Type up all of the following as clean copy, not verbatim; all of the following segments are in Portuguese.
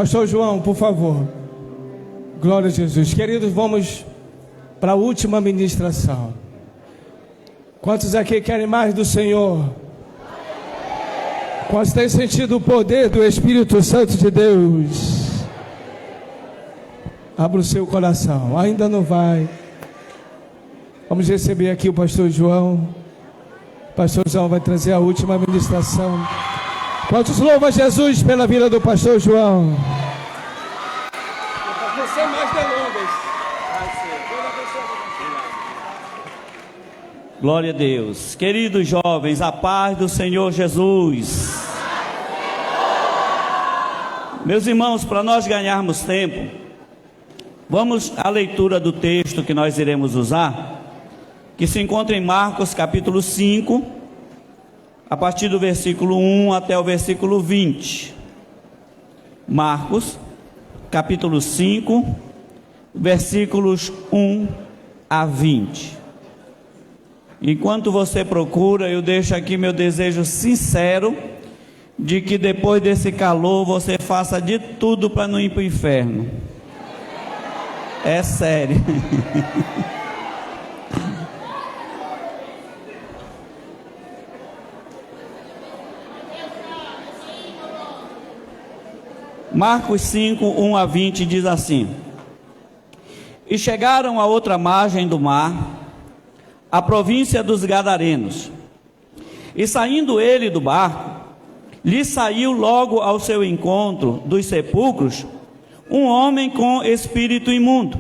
Pastor João, por favor. Glória a Jesus. Queridos, vamos para a última ministração. Quantos aqui querem mais do Senhor? Quantos têm sentido o poder do Espírito Santo de Deus? Abra o seu coração. Ainda não vai. Vamos receber aqui o pastor João. O pastor João vai trazer a última ministração. Quantos louvam a Jesus pela vida do pastor João? Sem mais delongas. Glória a Deus. Queridos jovens, a paz do Senhor Jesus. Meus irmãos, para nós ganharmos tempo, vamos à leitura do texto que nós iremos usar, que se encontra em Marcos capítulo 5, a partir do versículo 1 até o versículo 20. Marcos capítulo 5, versículos 1 a 20. Enquanto você procura, eu deixo aqui meu desejo sincero de que depois desse calor você faça de tudo para não ir para o inferno. É sério. Marcos 5, 1 a 20 diz assim: E chegaram à outra margem do mar, a província dos Gadarenos. E saindo ele do barco, lhe saiu logo ao seu encontro dos sepulcros um homem com espírito imundo,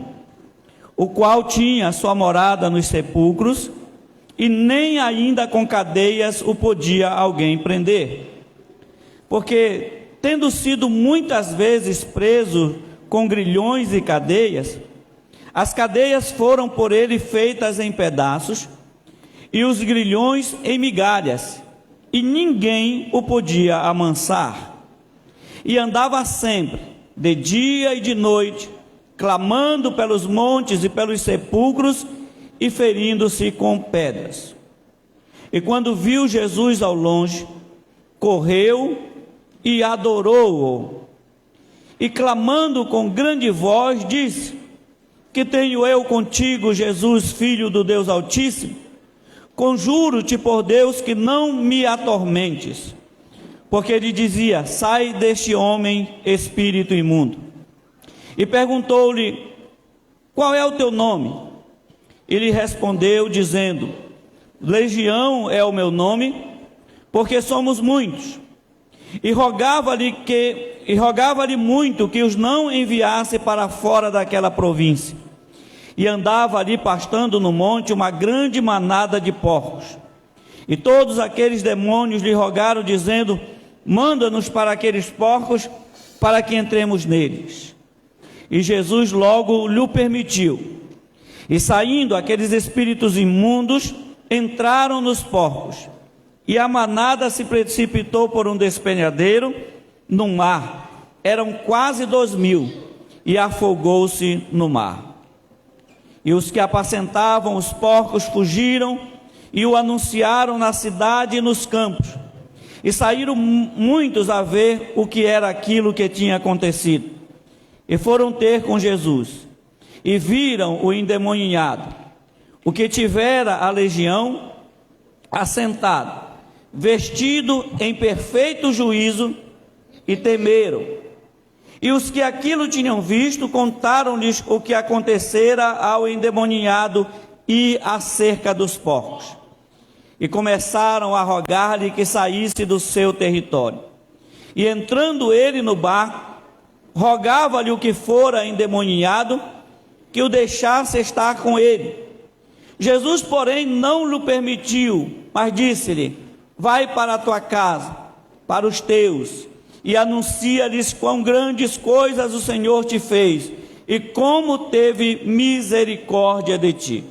o qual tinha sua morada nos sepulcros, e nem ainda com cadeias o podia alguém prender, porque tendo sido muitas vezes preso com grilhões e cadeias, as cadeias foram por ele feitas em pedaços, e os grilhões em migalhas, e ninguém o podia amansar. E andava sempre, de dia e de noite, clamando pelos montes e pelos sepulcros, e ferindo-se com pedras. E quando viu Jesus ao longe, correu e adorou-o, e clamando com grande voz, disse: Que tenho eu contigo, Jesus, Filho do Deus Altíssimo? Conjuro-te por Deus que não me atormentes. Porque ele dizia: Sai deste homem, espírito imundo. E perguntou-lhe: Qual é o teu nome? Ele respondeu dizendo: Legião é o meu nome, porque somos muitos. E rogava-lhe muito que os não enviasse para fora daquela província. E andava ali pastando no monte uma grande manada de porcos. E todos aqueles demônios lhe rogaram, dizendo: Manda-nos para aqueles porcos, para que entremos neles. E Jesus logo lhe permitiu. E saindo aqueles espíritos imundos, entraram nos porcos. E a manada se precipitou por um despenhadeiro no mar. Eram quase 2.000, e afogou-se no mar. E os que apacentavam os porcos fugiram e o anunciaram na cidade e nos campos. E saíram muitos a ver o que era aquilo que tinha acontecido. E foram ter com Jesus. E viram o endemoniado, o que tivera a legião, assentado, vestido em perfeito juízo, e temeram. E os que aquilo tinham visto contaram-lhes o que acontecera ao endemoniado e acerca dos porcos. E começaram a rogar-lhe que saísse do seu território. E entrando ele no barco, rogava-lhe o que fora endemoniado, que o deixasse estar com ele. Jesus, porém, não lhe permitiu, mas disse-lhe: Vai para a tua casa, para os teus, e anuncia-lhes quão grandes coisas o Senhor te fez, e como teve misericórdia de ti.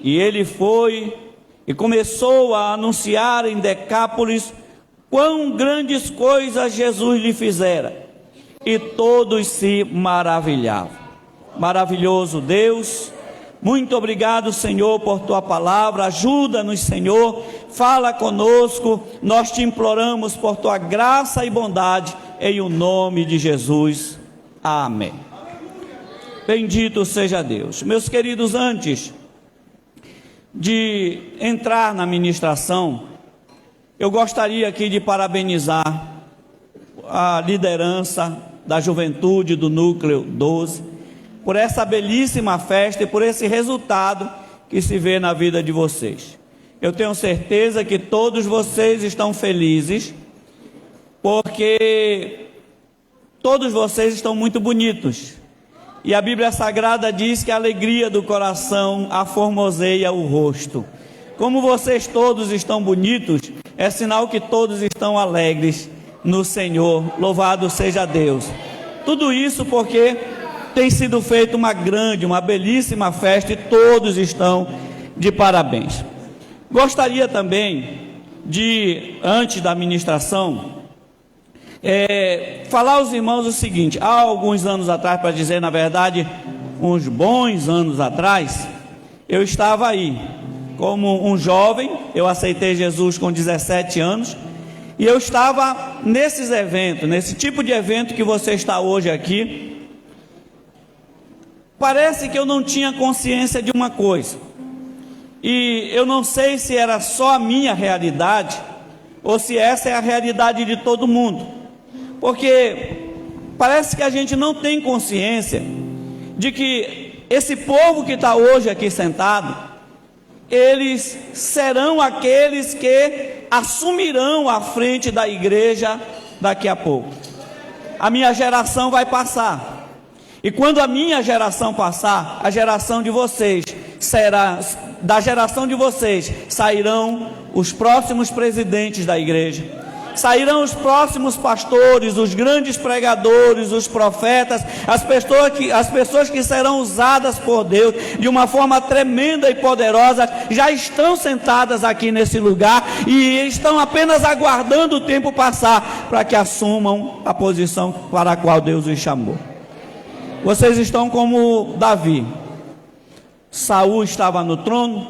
E ele foi e começou a anunciar em Decápolis quão grandes coisas Jesus lhe fizera, e todos se maravilhavam. Maravilhoso Deus, muito obrigado, Senhor, por tua palavra. Ajuda-nos, Senhor, fala conosco, nós te imploramos por tua graça e bondade, em o nome de Jesus. Amém. Bendito seja Deus. Meus queridos, antes de entrar na ministração, eu gostaria aqui de parabenizar a liderança da juventude do Núcleo 12 por essa belíssima festa e por esse resultado que se vê na vida de vocês. Eu tenho certeza que todos vocês estão felizes, porque todos vocês estão muito bonitos. E a Bíblia Sagrada diz que a alegria do coração aformoseia o rosto. Como vocês todos estão bonitos, é sinal que todos estão alegres no Senhor. Louvado seja Deus. Tudo isso porque tem sido feita uma belíssima festa e todos estão de parabéns. Gostaria também de, antes da ministração, falar aos irmãos o seguinte: há alguns anos atrás, para dizer na verdade, uns bons anos atrás, eu estava aí, como um jovem, eu aceitei Jesus com 17 anos, e eu estava nesses eventos, nesse tipo de evento que você está hoje aqui. Parece que eu não tinha consciência de uma coisa, e eu não sei se era só a minha realidade, ou se essa é a realidade de todo mundo, porque parece que a gente não tem consciência de que esse povo que está hoje aqui sentado, eles serão aqueles que assumirão a frente da igreja daqui a pouco. A minha geração vai passar, e quando a minha geração passar, a geração de vocês será, da geração de vocês sairão os próximos presidentes da igreja, sairão os próximos pastores, os grandes pregadores, os profetas, as pessoas que serão usadas por Deus de uma forma tremenda e poderosa, já estão sentadas aqui nesse lugar e estão apenas aguardando o tempo passar para que assumam a posição para a qual Deus os chamou. Vocês estão como Davi. Saul estava no trono,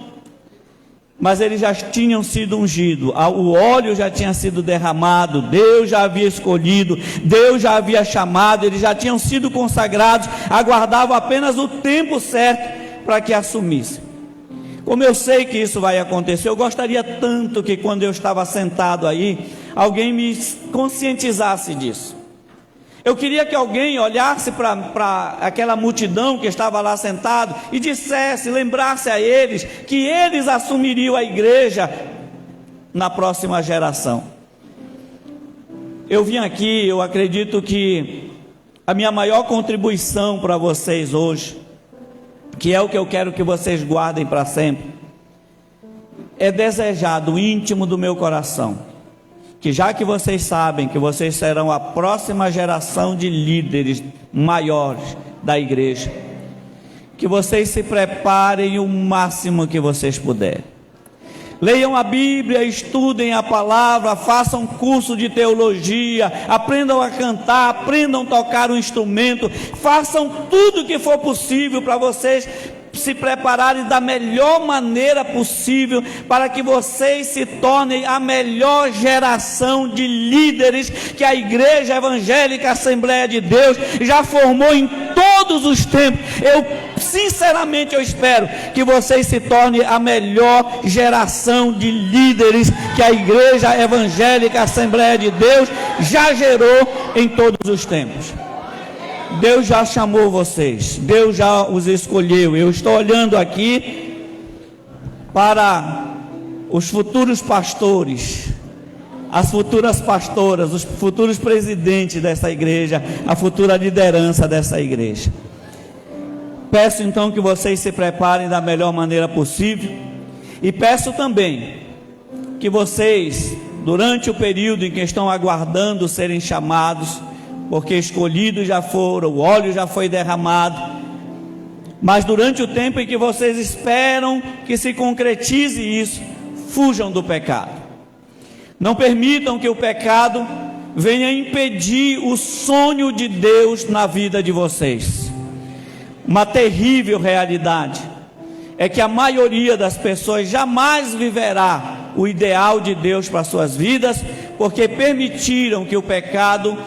mas eles já tinham sido ungidos, o óleo já tinha sido derramado, Deus já havia escolhido, Deus já havia chamado, eles já tinham sido consagrados, aguardavam apenas o tempo certo para que assumissem. Como eu sei que isso vai acontecer, eu gostaria tanto que quando eu estava sentado aí, alguém me conscientizasse disso. Eu queria que alguém olhasse para aquela multidão que estava lá sentado e dissesse, lembrasse a eles que eles assumiriam a igreja na próxima geração. Eu vim aqui, eu acredito que a minha maior contribuição para vocês hoje, que é o que eu quero que vocês guardem para sempre, é desejar do íntimo do meu coração que, já que vocês sabem que vocês serão a próxima geração de líderes maiores da igreja, que vocês se preparem o máximo que vocês puderem. Leiam a Bíblia, estudem a palavra, façam curso de teologia, aprendam a cantar, aprendam a tocar um instrumento, façam tudo o que for possível para vocês se prepararem da melhor maneira possível, para que vocês se tornem a melhor geração de líderes que a Igreja Evangélica Assembleia de Deus já formou em todos os tempos. Sinceramente eu espero que vocês se tornem a melhor geração de líderes que a Igreja Evangélica Assembleia de Deus já gerou em todos os tempos. Deus já chamou vocês, Deus já os escolheu. Eu estou olhando aqui para os futuros pastores, as futuras pastoras, os futuros presidentes dessa igreja, a futura liderança dessa igreja. Peço então que vocês se preparem da melhor maneira possível, e peço também que vocês, durante o período em que estão aguardando serem chamados, porque escolhidos já foram, o óleo já foi derramado, mas durante o tempo em que vocês esperam que se concretize isso, fujam do pecado. Não permitam que o pecado venha impedir o sonho de Deus na vida de vocês. Uma terrível realidade é que a maioria das pessoas jamais viverá o ideal de Deus para suas vidas, porque permitiram que o pecado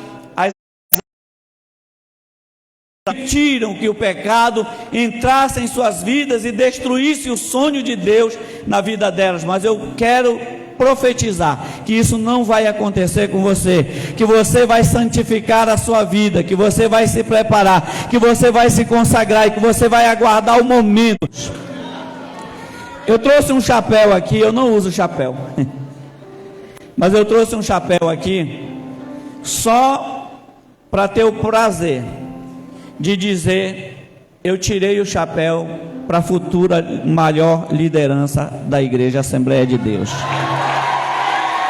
permitiram que o pecado entrasse em suas vidas e destruísse o sonho de Deus na vida delas. Mas eu quero profetizar que isso não vai acontecer com você, que você vai santificar a sua vida, que você vai se preparar, que você vai se consagrar e que você vai aguardar o momento. Eu trouxe um chapéu aqui, eu não uso chapéu, mas eu trouxe um chapéu aqui só para ter o prazer de dizer: eu tirei o chapéu para a futura maior liderança da Igreja Assembleia de Deus.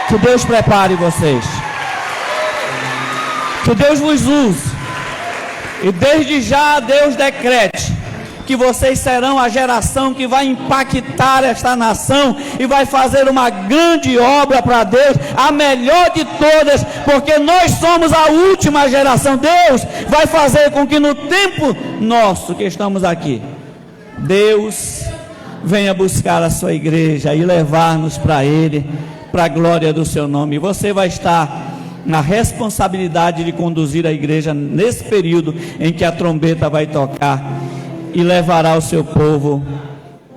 Que Deus prepare vocês, que Deus vos use, e desde já Deus decrete que vocês serão a geração que vai impactar esta nação e vai fazer uma grande obra para Deus, a melhor de todas, porque nós somos a última geração. Deus vai fazer com que no tempo nosso que estamos aqui, Deus venha buscar a sua igreja e levar-nos para Ele, para a glória do seu nome. Você vai estar na responsabilidade de conduzir a igreja nesse período em que a trombeta vai tocar e levará o seu povo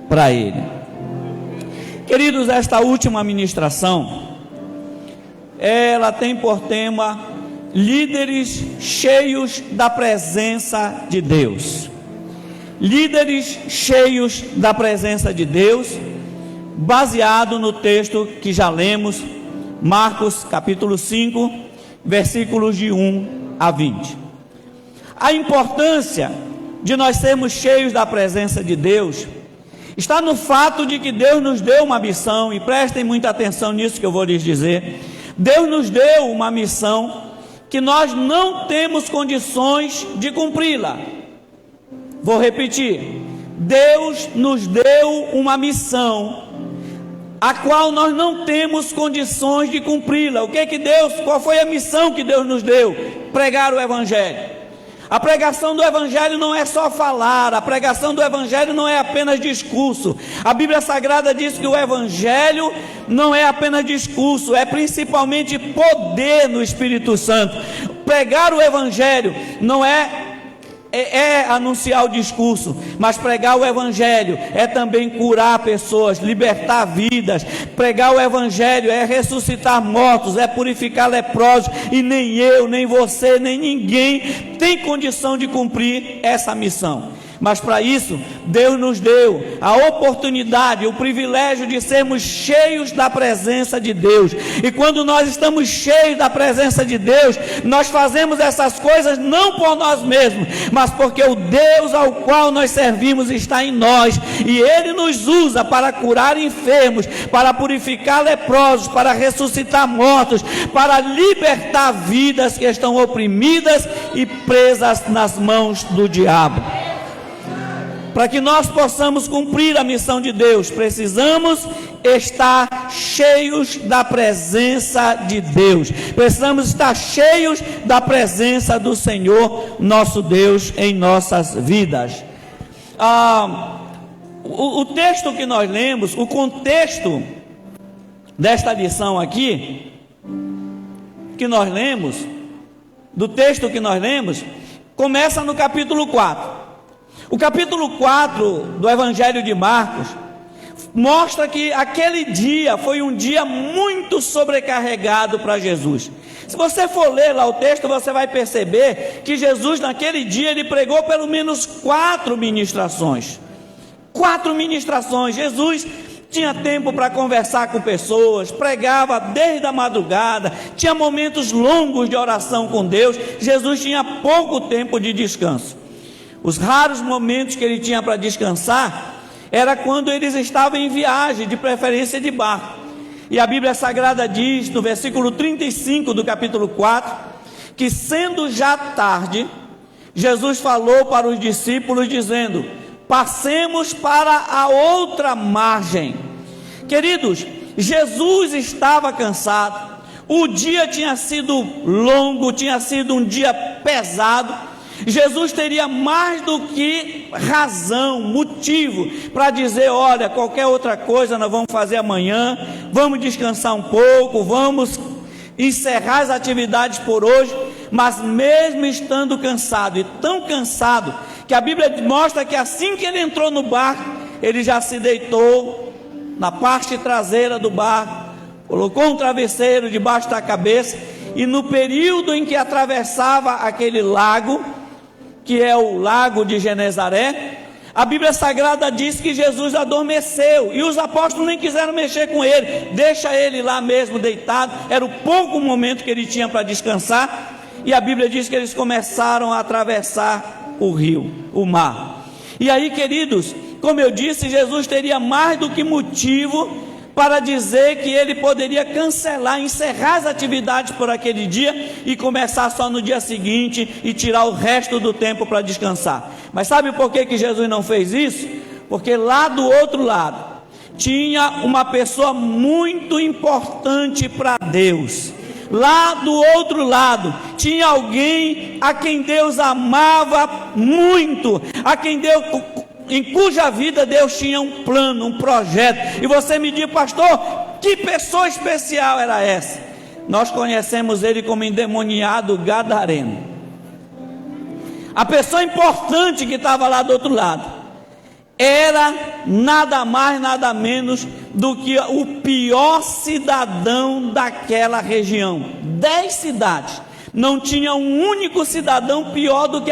para Ele. Queridos, esta última ministração, ela tem por tema líderes cheios da presença de Deus. Líderes cheios da presença de Deus, baseado no texto que já lemos, Marcos capítulo 5, versículos de 1 a 20. A importância de nós sermos cheios da presença de Deus está no fato de que Deus nos deu uma missão, e prestem muita atenção nisso que eu vou lhes dizer. Deus nos deu uma missão que nós não temos condições de cumpri-la. Vou repetir: Deus nos deu uma missão a qual nós não temos condições de cumpri-la. Qual foi a missão que Deus nos deu? Pregar o Evangelho. A pregação do Evangelho não é só falar, a pregação do Evangelho não é apenas discurso. A Bíblia Sagrada diz que o Evangelho não é apenas discurso, é principalmente poder no Espírito Santo. Pregar o Evangelho não é anunciar o discurso, mas pregar o Evangelho é também curar pessoas, libertar vidas. Pregar o Evangelho é ressuscitar mortos, é purificar leprosos, e nem eu, nem você, nem ninguém tem condição de cumprir essa missão. Mas para isso, Deus nos deu a oportunidade, o privilégio de sermos cheios da presença de Deus. E quando nós estamos cheios da presença de Deus, nós fazemos essas coisas não por nós mesmos, mas porque o Deus ao qual nós servimos está em nós, e Ele nos usa para curar enfermos, para purificar leprosos, para ressuscitar mortos, para libertar vidas que estão oprimidas e presas nas mãos do diabo. Para que nós possamos cumprir a missão de Deus, precisamos estar cheios da presença de Deus. Precisamos estar cheios da presença do Senhor, nosso Deus, em nossas vidas. O texto que nós lemos, o contexto desta lição aqui, que nós lemos, do texto que nós lemos, começa no capítulo 4. O capítulo 4 do Evangelho de Marcos mostra que aquele dia foi um dia muito sobrecarregado para Jesus. Se você for ler lá o texto, você vai perceber que Jesus naquele dia ele pregou pelo menos 4 ministrações. 4 ministrações. Jesus tinha tempo para conversar com pessoas, pregava desde a madrugada, tinha momentos longos de oração com Deus. Jesus tinha pouco tempo de descanso. Os raros momentos que ele tinha para descansar era quando eles estavam em viagem, de preferência de barco. E a Bíblia Sagrada diz, no versículo 35 do capítulo 4, que sendo já tarde, Jesus falou para os discípulos dizendo: passemos para a outra margem. Queridos, Jesus estava cansado, o dia tinha sido longo, tinha sido um dia pesado. Jesus teria mais do que razão, motivo para dizer: olha, qualquer outra coisa nós vamos fazer amanhã, vamos descansar um pouco, vamos encerrar as atividades por hoje. mas mesmo estando cansado, e tão cansado, que a Bíblia mostra que assim que ele entrou no barco, ele já se deitou na parte traseira do barco, colocou um travesseiro debaixo da cabeça, e no período em que atravessava aquele lago, que é o lago de Genezaré, a Bíblia Sagrada diz que Jesus adormeceu, e os apóstolos nem quiseram mexer com ele, deixa ele lá mesmo deitado, era o pouco momento que ele tinha para descansar, e a Bíblia diz que eles começaram a atravessar o rio, o mar. E aí, queridos, como eu disse, Jesus teria mais do que motivo para dizer que ele poderia cancelar, encerrar as atividades por aquele dia e começar só no dia seguinte e tirar o resto do tempo para descansar. Mas sabe por que Jesus não fez isso? Porque lá do outro lado tinha uma pessoa muito importante para Deus. Lá do outro lado tinha alguém a quem Deus amava muito, a quem Deus, em cuja vida Deus tinha um plano, um projeto. E você me diz, pastor, que pessoa especial era essa? Nós conhecemos ele como endemoniado gadareno. A pessoa importante que estava lá do outro lado era nada mais, nada menos do que o pior cidadão daquela região. 10 cidades, não tinha um único cidadão pior do que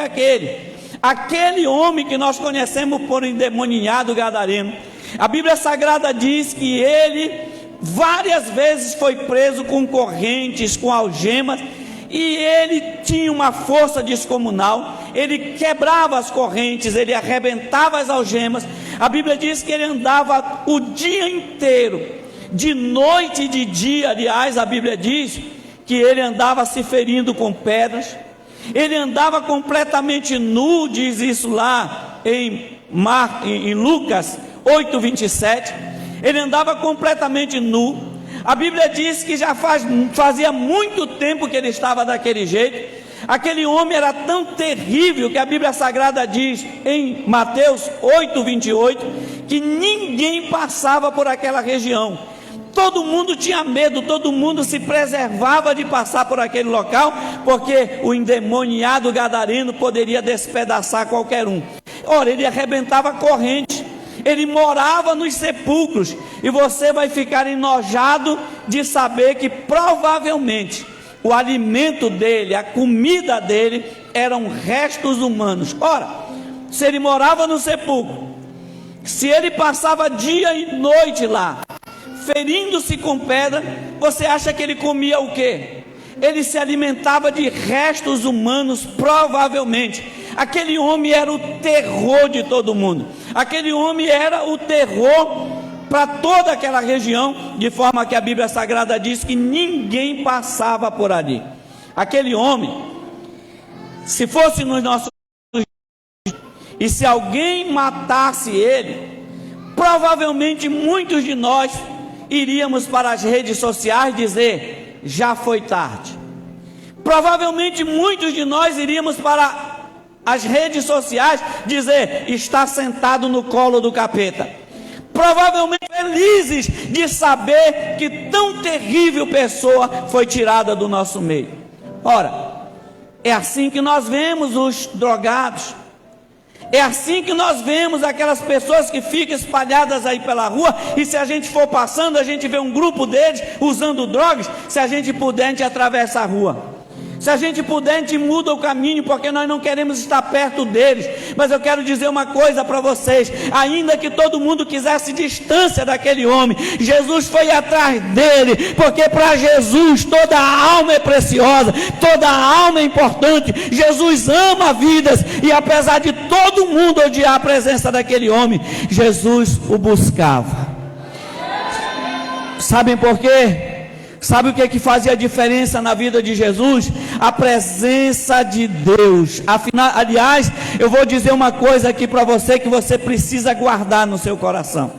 aquele homem que nós conhecemos por endemoniado gadareno. A Bíblia Sagrada diz que ele várias vezes foi preso com correntes, com algemas, e ele tinha uma força descomunal, ele quebrava as correntes, ele arrebentava as algemas. A Bíblia diz que ele andava o dia inteiro, de noite e de dia, aliás, a Bíblia diz que ele andava se ferindo com pedras, ele andava completamente nu, diz isso lá em Lucas 8:27, ele andava completamente nu. A Bíblia diz que já fazia muito tempo que ele estava daquele jeito. Aquele homem era tão terrível que a Bíblia Sagrada diz em Mateus 8:28 que ninguém passava por aquela região. Todo mundo tinha medo, todo mundo se preservava de passar por aquele local, porque o endemoniado gadareno poderia despedaçar qualquer um. Ora, ele arrebentava a corrente, ele morava nos sepulcros, e você vai ficar enojado de saber que provavelmente o alimento dele, a comida dele, eram restos humanos. Ora, se ele morava no sepulcro, se ele passava dia e noite lá, ferindo-se com pedra, você acha que ele comia o quê? Ele se alimentava de restos humanos, provavelmente. Aquele homem era o terror de todo mundo. Aquele homem era o terror para toda aquela região, de forma que a Bíblia Sagrada diz que ninguém passava por ali. Aquele homem, se fosse nos nossos dias, e se alguém matasse ele, provavelmente muitos de nós iríamos para as redes sociais dizer: já foi tarde. Provavelmente muitos de nós iríamos para as redes sociais dizer: está sentado no colo do capeta. Provavelmente felizes de saber que tão terrível pessoa foi tirada do nosso meio. Ora, é assim que nós vemos os drogados, é assim que nós vemos aquelas pessoas que ficam espalhadas aí pela rua, e se a gente for passando, a gente vê um grupo deles usando drogas. Se a gente puder, a gente atravessa a rua. Se a gente puder, a gente muda o caminho, porque nós não queremos estar perto deles. Mas eu quero dizer uma coisa para vocês: ainda que todo mundo quisesse distância daquele homem, Jesus foi atrás dele, porque para Jesus toda a alma é preciosa, toda a alma é importante. Jesus ama vidas, e apesar de todo mundo odiar a presença daquele homem, Jesus o buscava. Sabem por quê? Sabe o que fazia diferença na vida de Jesus? A presença de Deus. Afinal, aliás, eu vou dizer uma coisa aqui para você que você precisa guardar no seu coração.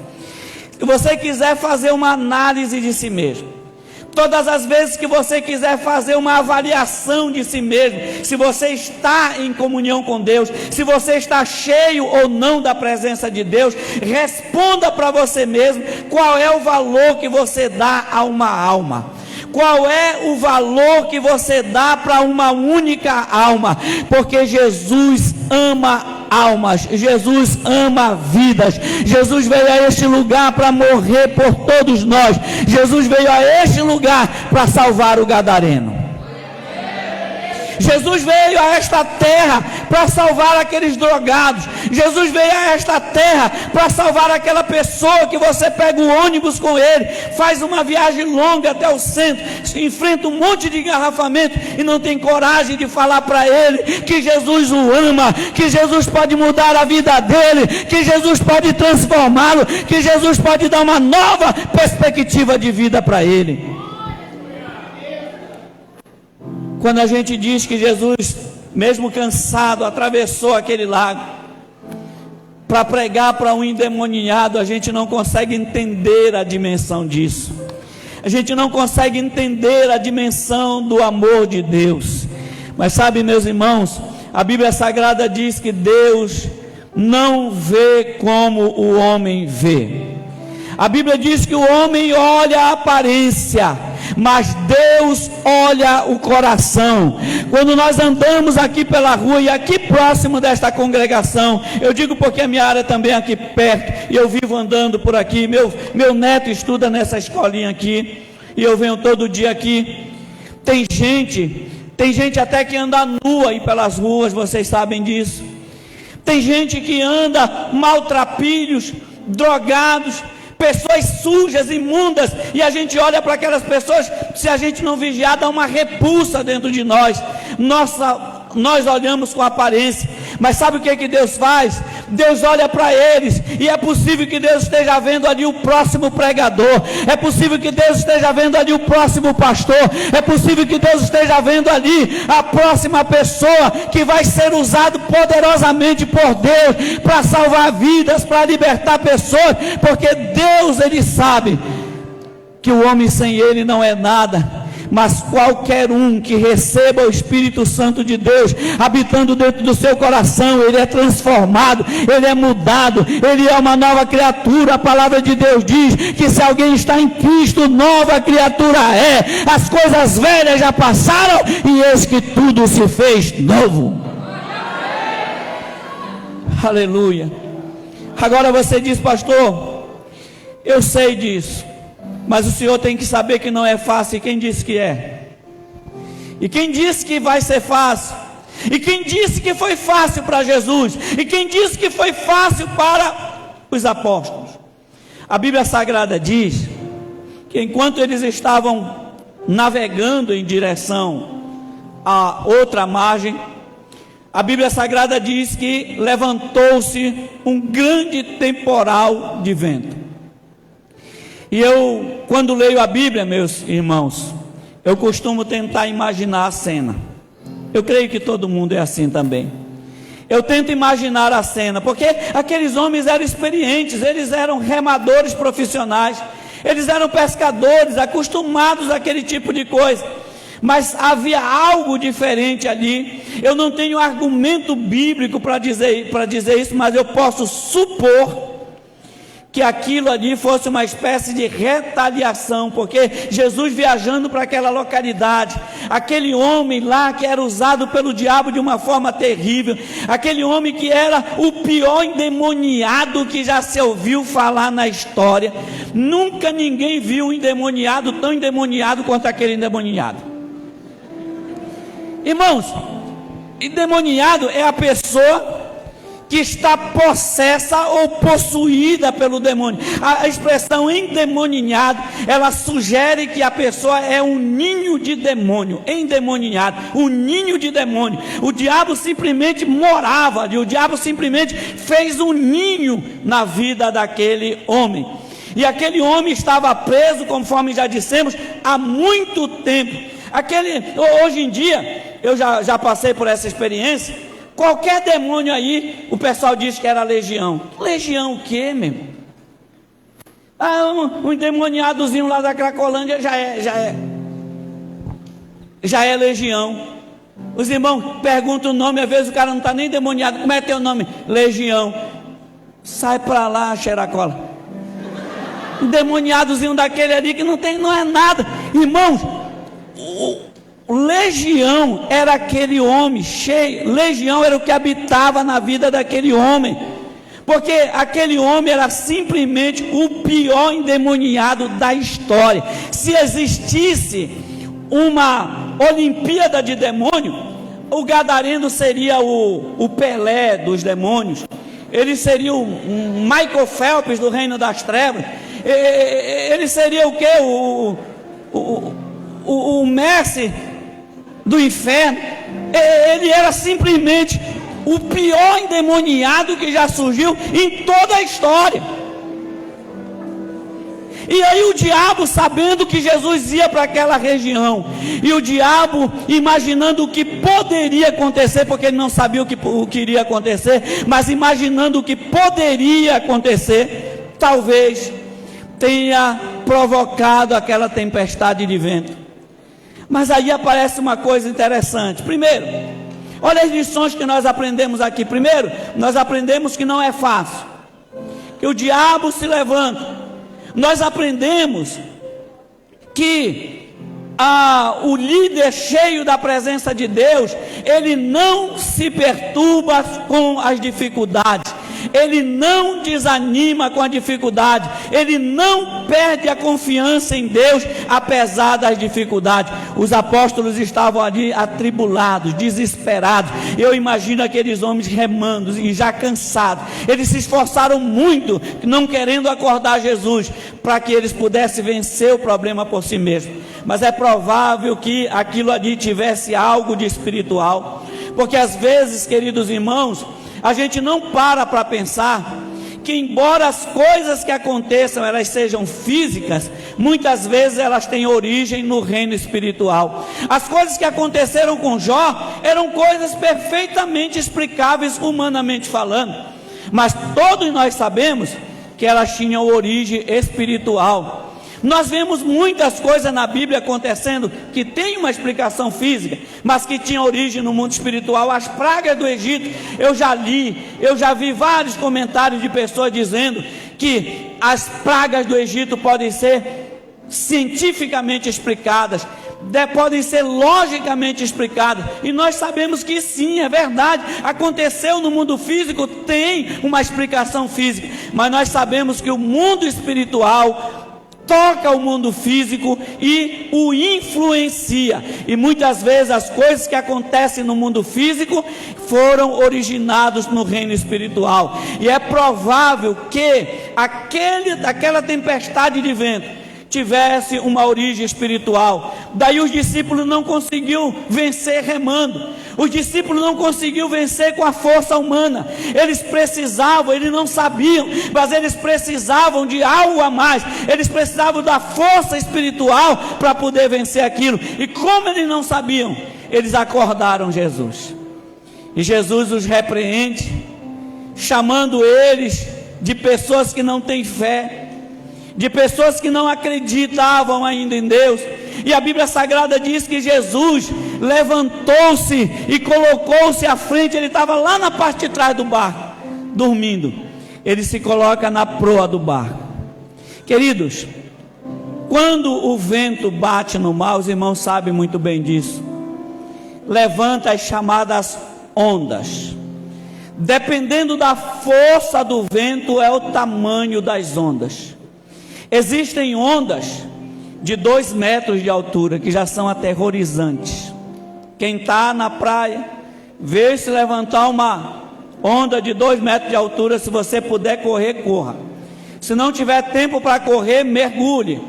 Se você quiser fazer uma análise de si mesmo, todas as vezes que você quiser fazer uma avaliação de si mesmo, se você está em comunhão com Deus, se você está cheio ou não da presença de Deus, responda para você mesmo qual é o valor que você dá a uma alma. Qual é o valor que você dá para uma única alma? Porque Jesus ama almas, Jesus ama vidas. Jesus veio a este lugar para morrer por todos nós. Jesus veio a este lugar para salvar o gadareno. Jesus veio a esta terra para salvar aqueles drogados. Jesus veio a esta terra para salvar aquela pessoa que você pega o ônibus com ele, faz uma viagem longa até o centro, enfrenta um monte de engarrafamento e não tem coragem de falar para ele que Jesus o ama, que Jesus pode mudar a vida dele, que Jesus pode transformá-lo, que Jesus pode dar uma nova perspectiva de vida para ele. Quando a gente diz que Jesus, mesmo cansado, atravessou aquele lago para pregar para um endemoniado, a gente não consegue entender a dimensão disso. A gente não consegue entender a dimensão do amor de Deus. Mas sabe, meus irmãos, a Bíblia Sagrada diz que Deus não vê como o homem vê. A Bíblia diz que o homem olha a aparência, mas Deus olha o coração. Quando nós andamos aqui pela rua e aqui próximo desta congregação, eu digo porque a minha área também é aqui perto, e eu vivo andando por aqui, meu neto estuda nessa escolinha aqui, e eu venho todo dia aqui. Tem gente até que anda nua aí pelas ruas, vocês sabem disso. Tem gente que anda maltrapilhos, drogados, pessoas sujas, imundas, e a gente olha para aquelas pessoas, se a gente não vigiar, dá uma repulsa dentro de nós. Nós olhamos com aparência, mas sabe o que Deus faz? Deus olha para eles, e é possível que Deus esteja vendo ali o próximo pregador, é possível que Deus esteja vendo ali o próximo pastor, é possível que Deus esteja vendo ali a próxima pessoa que vai ser usado poderosamente por Deus para salvar vidas, para libertar pessoas, porque Deus, Ele sabe que o homem sem Ele não é nada. Mas qualquer um que receba o Espírito Santo de Deus habitando dentro do seu coração, ele é transformado, ele é mudado, ele é uma nova criatura. A palavra de Deus diz que se alguém está em Cristo, nova criatura é. As coisas velhas já passaram e eis que tudo se fez novo. Aleluia. Agora você diz: pastor, eu sei disso, mas o senhor tem que saber que não é fácil. E quem disse que é? E quem disse que vai ser fácil? E quem disse que foi fácil para Jesus? E quem disse que foi fácil para os apóstolos? A Bíblia Sagrada diz que enquanto eles estavam navegando em direção a outra margem, a Bíblia Sagrada diz que levantou-se um grande temporal de vento. E eu, quando leio a Bíblia, meus irmãos, eu costumo tentar imaginar a cena. Eu creio que todo mundo é assim também. Eu tento imaginar a cena, porque aqueles homens eram experientes, eles eram remadores profissionais, eles eram pescadores, acostumados àquele tipo de coisa. Mas havia algo diferente ali. Eu não tenho argumento bíblico para dizer isso, mas eu posso supor que aquilo ali fosse uma espécie de retaliação, porque Jesus viajando para aquela localidade, aquele homem lá que era usado pelo diabo de uma forma terrível, aquele homem que era o pior endemoniado que já se ouviu falar na história, nunca ninguém viu um endemoniado tão endemoniado quanto aquele endemoniado. Irmãos, endemoniado é a pessoa que está possessa ou possuída pelo demônio. A expressão endemoniado, ela sugere que a pessoa é um ninho de demônio, endemoniado, um ninho de demônio. O diabo simplesmente morava ali, o diabo simplesmente fez um ninho na vida daquele homem. E aquele homem estava preso, conforme já dissemos, há muito tempo. Hoje em dia, eu já passei por essa experiência. Qualquer demônio aí, o pessoal diz que era legião. Legião o quê, meu irmão? Um endemoniadozinho lá da Cracolândia já é legião. Os irmãos perguntam o nome, às vezes o cara não está nem endemoniado. Como é teu nome? Legião. Sai para lá, xeracola. Um endemoniadozinho daquele ali que não é nada. Irmãos, Legião era aquele homem cheio, legião era o que habitava na vida daquele homem, porque aquele homem era simplesmente o pior endemoniado da história. Se existisse uma Olimpíada de demônio, o gadareno seria o Pelé dos demônios, ele seria o Michael Phelps do reino das trevas, ele seria o quê? O Messi do inferno. Ele era simplesmente o pior endemoniado que já surgiu em toda a história. E aí o diabo, sabendo que Jesus ia para aquela região, e o diabo imaginando o que poderia acontecer, porque ele não sabia o que iria acontecer, mas imaginando o que poderia acontecer, talvez tenha provocado aquela tempestade de vento. Mas aí aparece uma coisa interessante. Primeiro, olha as lições que nós aprendemos aqui. Primeiro, nós aprendemos que não é fácil, que o diabo se levanta. Nós aprendemos que o líder cheio da presença de Deus, ele não se perturba com as dificuldades, ele não desanima com a dificuldade, ele não perde a confiança em Deus apesar das dificuldades. Os apóstolos estavam ali atribulados, desesperados. Eu imagino aqueles homens remando e já cansados. Eles se esforçaram muito, não querendo acordar Jesus, para que eles pudessem vencer o problema por si mesmos. Mas é provável que aquilo ali tivesse algo de espiritual, porque às vezes, queridos irmãos, a gente não para pensar que, embora as coisas que aconteçam elas sejam físicas, muitas vezes elas têm origem no reino espiritual. As coisas que aconteceram com Jó eram coisas perfeitamente explicáveis humanamente falando, mas todos nós sabemos que elas tinham origem espiritual. Nós vemos muitas coisas na Bíblia acontecendo que tem uma explicação física, mas que tinha origem no mundo espiritual. As pragas do Egito, eu já vi vários comentários de pessoas dizendo que as pragas do Egito podem ser cientificamente explicadas, podem ser logicamente explicadas, e nós sabemos que sim, é verdade, aconteceu no mundo físico, tem uma explicação física, mas nós sabemos que o mundo espiritual toca o mundo físico e o influencia, e muitas vezes as coisas que acontecem no mundo físico foram originadas no reino espiritual, e é provável que aquela tempestade de vento tivesse uma origem espiritual. Daí os discípulos não conseguiram vencer remando, os discípulos não conseguiram vencer com a força humana. Eles precisavam, eles não sabiam, mas eles precisavam de algo a mais, eles precisavam da força espiritual para poder vencer aquilo. E como eles não sabiam, eles acordaram Jesus, e Jesus os repreende, chamando eles de pessoas que não têm fé, de pessoas que não acreditavam ainda em Deus. E a Bíblia Sagrada diz que Jesus levantou-se e colocou-se à frente. Ele estava lá na parte de trás do barco, dormindo. Ele se coloca na proa do barco. Queridos, quando o vento bate no mar, os irmãos sabem muito bem disso, levanta as chamadas ondas. Dependendo da força do vento, é o tamanho das ondas. Existem ondas de 2 metros de altura que já são aterrorizantes. Quem está na praia, vê se levantar uma onda de 2 metros de altura, se você puder correr, corra. Se não tiver tempo para correr, mergulhe.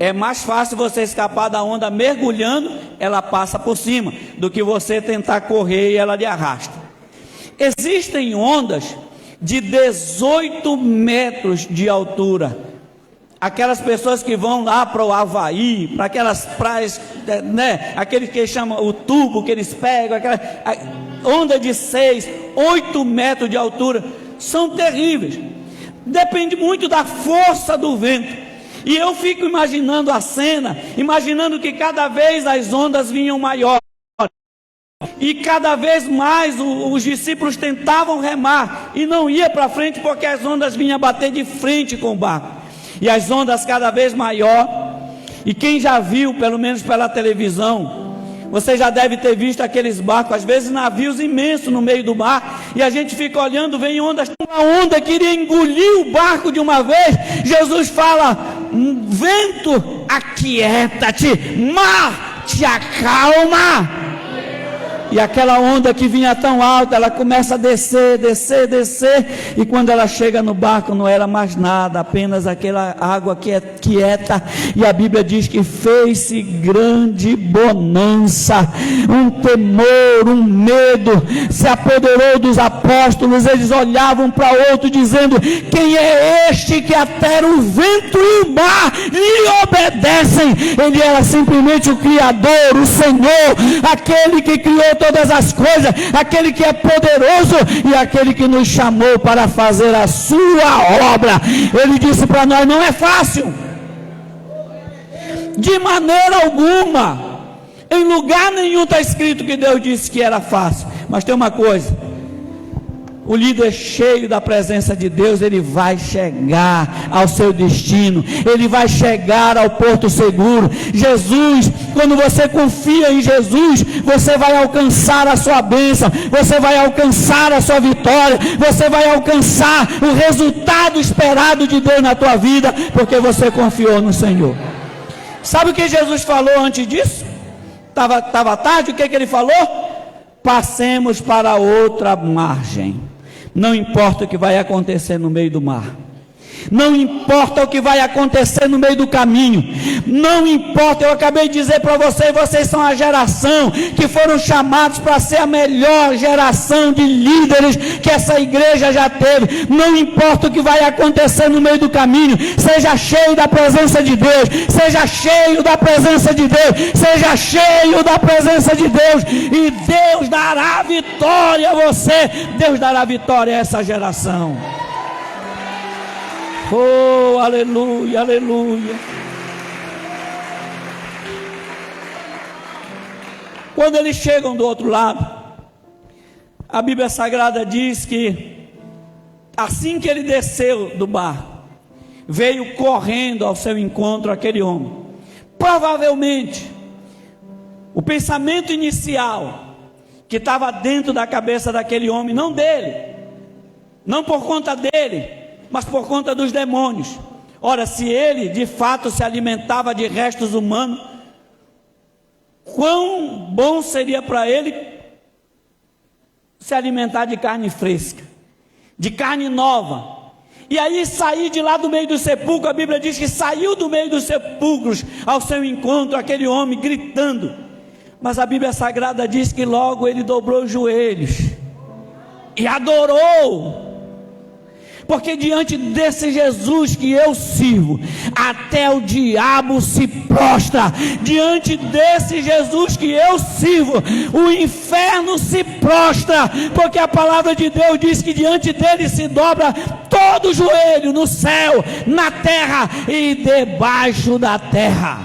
É mais fácil você escapar da onda mergulhando, ela passa por cima, do que você tentar correr e ela lhe arrasta. Existem ondas de 18 metros de altura. Aquelas pessoas que vão lá para o Havaí, para aquelas praias, né, aquele que chama o tubo que eles pegam, aquela onda de 6, 8 metros de altura, são terríveis. Depende muito da força do vento. E eu fico imaginando a cena, imaginando que cada vez as ondas vinham maiores, e cada vez mais os discípulos tentavam remar, e não ia para frente, porque as ondas vinham bater de frente com o barco. E as ondas cada vez maior, E quem já viu, pelo menos pela televisão, você já deve ter visto aqueles barcos, às vezes navios imensos no meio do mar, e a gente fica olhando, vem ondas, uma onda queria engolir o barco de uma vez. Jesus fala: vento, aquieta-te, mar, te acalma. E aquela onda que vinha tão alta, ela começa a descer, descer, descer, e quando ela chega no barco não era mais nada, apenas aquela água que é quieta. E a Bíblia diz que fez-se grande bonança, um temor, um medo se apoderou dos apóstolos. Eles olhavam para o outro dizendo: quem é este que até o vento e o mar lhe obedecem? Ele era simplesmente o Criador, o Senhor, aquele que criou todas as coisas, aquele que é poderoso e aquele que nos chamou para fazer a sua obra. Ele disse para nós: não é fácil, de maneira alguma, em lugar nenhum está escrito que Deus disse que era fácil. Mas tem uma coisa: o líder cheio da presença de Deus, ele vai chegar ao seu destino, ele vai chegar ao porto seguro. Jesus, quando você confia em Jesus, você vai alcançar a sua bênção, você vai alcançar a sua vitória, você vai alcançar o resultado esperado de Deus na tua vida, porque você confiou no Senhor. Sabe o que Jesus falou antes disso? Estava tarde, o que ele falou? Passemos para outra margem. Não importa o que vai acontecer no meio do mar, não importa o que vai acontecer no meio do caminho, não importa. Eu acabei de dizer para vocês são a geração que foram chamados para ser a melhor geração de líderes que essa igreja já teve. Não importa o que vai acontecer no meio do caminho, seja cheio da presença de Deus, seja cheio da presença de Deus, seja cheio da presença de Deus, e Deus dará vitória a você, Deus dará vitória a essa geração. Oh, aleluia, aleluia. Quando eles chegam do outro lado, a Bíblia Sagrada diz que assim que ele desceu do barco, veio correndo ao seu encontro aquele homem. Provavelmente o pensamento inicial que estava dentro da cabeça daquele homem, não dele, não por conta dele, mas por conta dos demônios. Ora, se ele de fato se alimentava de restos humanos, quão bom seria para ele se alimentar de carne fresca, de carne nova. E aí sair de lá do meio do sepulcro. A Bíblia diz que saiu do meio dos sepulcros ao seu encontro aquele homem gritando. Mas a Bíblia Sagrada diz que logo ele dobrou os joelhos e adorou. Porque diante desse Jesus que eu sirvo, até o diabo se prostra. Diante desse Jesus que eu sirvo, o inferno se prostra. Porque a palavra de Deus diz que diante dele se dobra todo o joelho, no céu, na terra e debaixo da terra.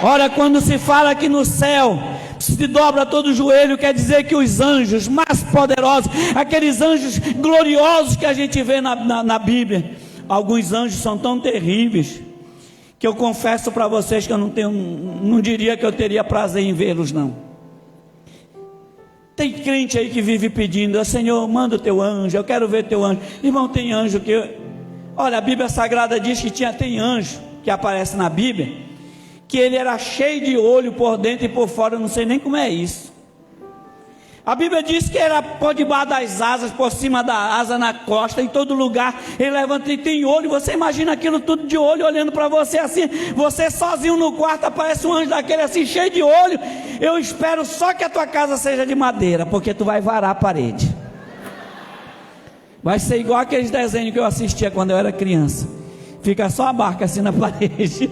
Ora, quando se fala que no céu se dobra todo o joelho, quer dizer que os anjos mais poderosos, aqueles anjos gloriosos que a gente vê na Bíblia, alguns anjos são tão terríveis, que eu confesso para vocês que eu não diria que eu teria prazer em vê-los, não. Tem crente aí que vive pedindo: Senhor, manda o teu anjo, eu quero ver teu anjo. Irmão, tem anjo que... Olha, a Bíblia Sagrada diz que tem anjo que aparece na Bíblia, que ele era cheio de olho por dentro e por fora, eu não sei nem como é isso. A Bíblia diz que era por debaixo das asas, por cima da asa, na costa, em todo lugar. Ele levanta e tem olho. Você imagina aquilo tudo de olho, olhando para você assim, você sozinho no quarto, aparece um anjo daquele assim, cheio de olho. Eu espero só que a tua casa seja de madeira, porque tu vai varar a parede. Vai ser igual aqueles desenhos que eu assistia quando eu era criança, fica só a barca assim na parede.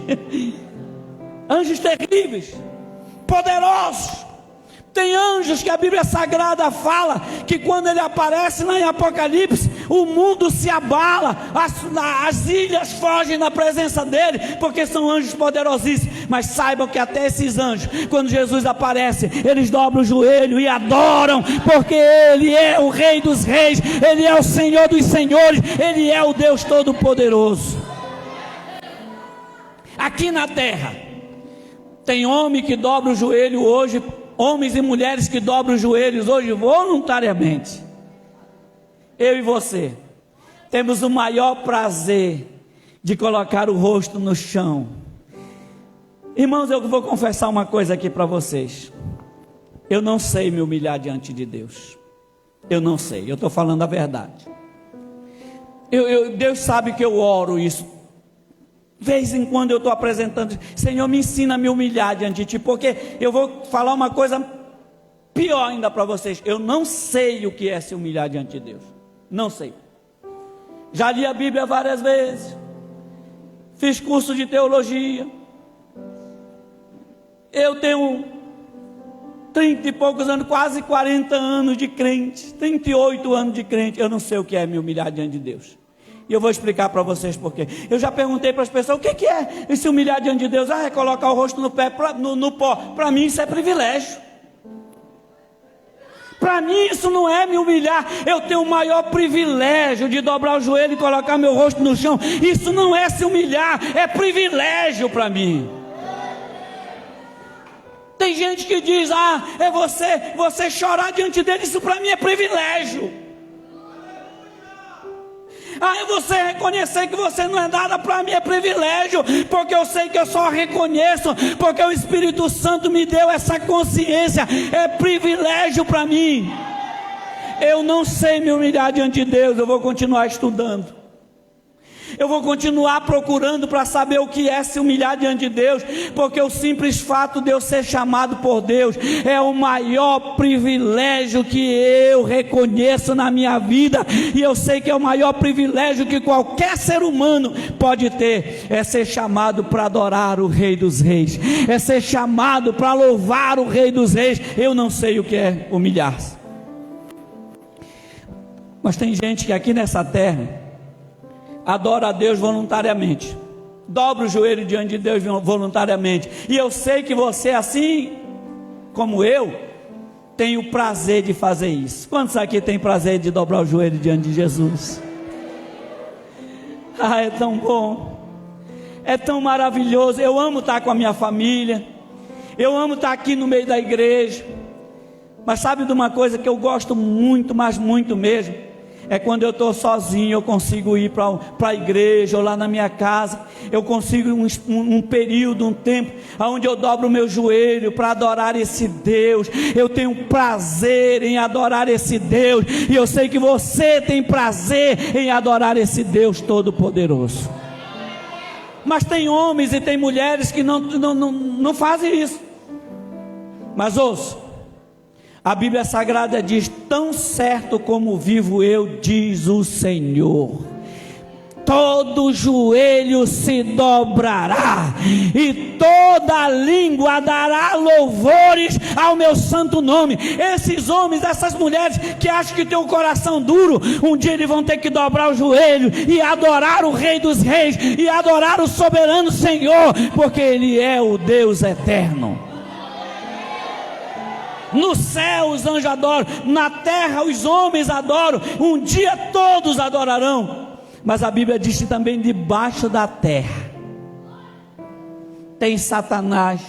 Anjos terríveis, poderosos. Tem anjos que a Bíblia Sagrada fala que quando ele aparece lá em Apocalipse, o mundo se abala, as ilhas fogem na presença dele, porque são anjos poderosíssimos. Mas saibam que até esses anjos, quando Jesus aparece, eles dobram o joelho e adoram, porque ele é o Rei dos Reis, ele é o Senhor dos Senhores, ele é o Deus Todo-Poderoso. aqui na terra. Tem homem que dobra o joelho hoje, homens e mulheres que dobram os joelhos hoje voluntariamente. Eu e você temos o maior prazer de colocar o rosto no chão. Irmãos, eu vou confessar uma coisa aqui para vocês. Eu não sei me humilhar diante de Deus. Eu não sei, eu estou falando a verdade. Deus sabe que eu oro isso. De vez em quando eu estou apresentando, Senhor, me ensina a me humilhar diante de Ti, porque eu vou falar uma coisa pior ainda para vocês. Eu não sei o que é se humilhar diante de Deus. Não sei. Já li a Bíblia várias vezes. Fiz curso de teologia. Eu tenho 30 e poucos anos, quase 40 anos de crente, 38 anos de crente. Eu não sei o que é me humilhar diante de Deus. E eu vou explicar para vocês por quê. Eu já perguntei para as pessoas, o que é se humilhar diante de Deus? É colocar o rosto no pó. Para mim isso é privilégio. Para mim isso não é me humilhar. Eu tenho o maior privilégio de dobrar o joelho e colocar meu rosto no chão. Isso não é se humilhar, é privilégio para mim. Tem gente que diz, é você chorar diante dele, isso para mim é privilégio. É você reconhecer que você não é nada, para mim é privilégio, porque eu sei que eu só reconheço, porque o Espírito Santo me deu essa consciência, é privilégio para mim. Eu não sei me humilhar diante de Deus, eu vou continuar estudando. Eu vou continuar procurando para saber o que é se humilhar diante de Deus, porque o simples fato de eu ser chamado por Deus é o maior privilégio que eu reconheço na minha vida, e eu sei que é o maior privilégio que qualquer ser humano pode ter, é ser chamado para adorar o Rei dos Reis, é ser chamado para louvar o Rei dos Reis. Eu não sei o que é humilhar-se, mas tem gente que aqui nessa terra adora a Deus voluntariamente, dobra o joelho diante de Deus voluntariamente, e eu sei que você, assim como eu, tem o prazer de fazer isso. Quantos aqui tem prazer de dobrar o joelho diante de Jesus? É tão bom, é tão maravilhoso. Eu amo estar com a minha família, eu amo estar aqui no meio da igreja, mas sabe de uma coisa que eu gosto muito, mas muito mesmo? É quando eu estou sozinho, eu consigo ir para a igreja, ou lá na minha casa, eu consigo um período, um tempo, onde eu dobro o meu joelho para adorar esse Deus. Eu tenho prazer em adorar esse Deus, e eu sei que você tem prazer em adorar esse Deus Todo-Poderoso. Mas tem homens e tem mulheres que não fazem isso. Mas ouça, a Bíblia Sagrada diz, tão certo como vivo eu, diz o Senhor, todo joelho se dobrará, e toda língua dará louvores ao meu santo nome. Esses homens, essas mulheres que acham que tem um coração duro, um dia eles vão ter que dobrar o joelho e adorar o Rei dos Reis, e adorar o soberano Senhor, porque Ele é o Deus eterno. No céu os anjos adoram, na terra os homens adoram, um dia todos adorarão. Mas a Bíblia diz que também debaixo da terra tem Satanás,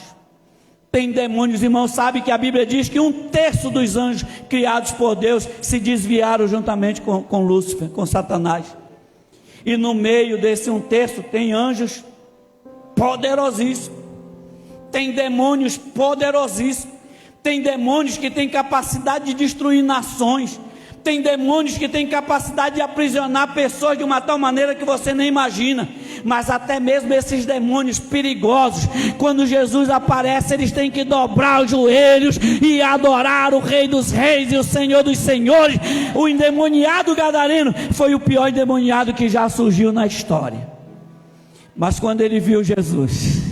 tem demônios. Irmão, sabe que a Bíblia diz que 1/3 dos anjos criados por Deus se desviaram juntamente com Lúcifer, com Satanás. E no meio desse 1/3 tem anjos poderosíssimos, tem demônios poderosíssimos. Tem demônios que têm capacidade de destruir nações. Tem demônios que têm capacidade de aprisionar pessoas de uma tal maneira que você nem imagina. Mas até mesmo esses demônios perigosos, quando Jesus aparece, eles têm que dobrar os joelhos e adorar o Rei dos Reis e o Senhor dos Senhores. O endemoniado gadareno foi o pior endemoniado que já surgiu na história. Mas quando ele viu Jesus,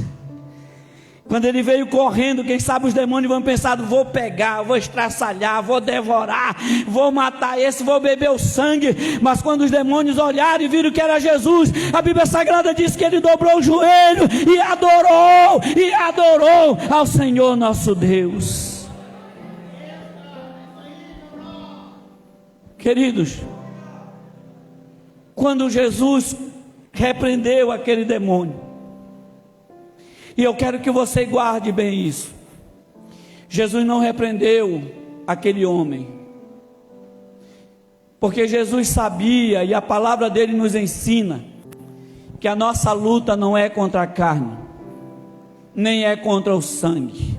quando ele veio correndo, quem sabe os demônios vão pensar, vou pegar, vou estraçalhar, vou devorar, vou matar esse, vou beber o sangue. Mas quando os demônios olharam e viram que era Jesus, a Bíblia Sagrada diz que ele dobrou o joelho e adorou ao Senhor nosso Deus. Queridos, quando Jesus repreendeu aquele demônio, E eu quero que você guarde bem isso. Jesus não repreendeu aquele homem, porque Jesus sabia, e a palavra dele nos ensina, que a nossa luta não é contra a carne, nem é contra o sangue,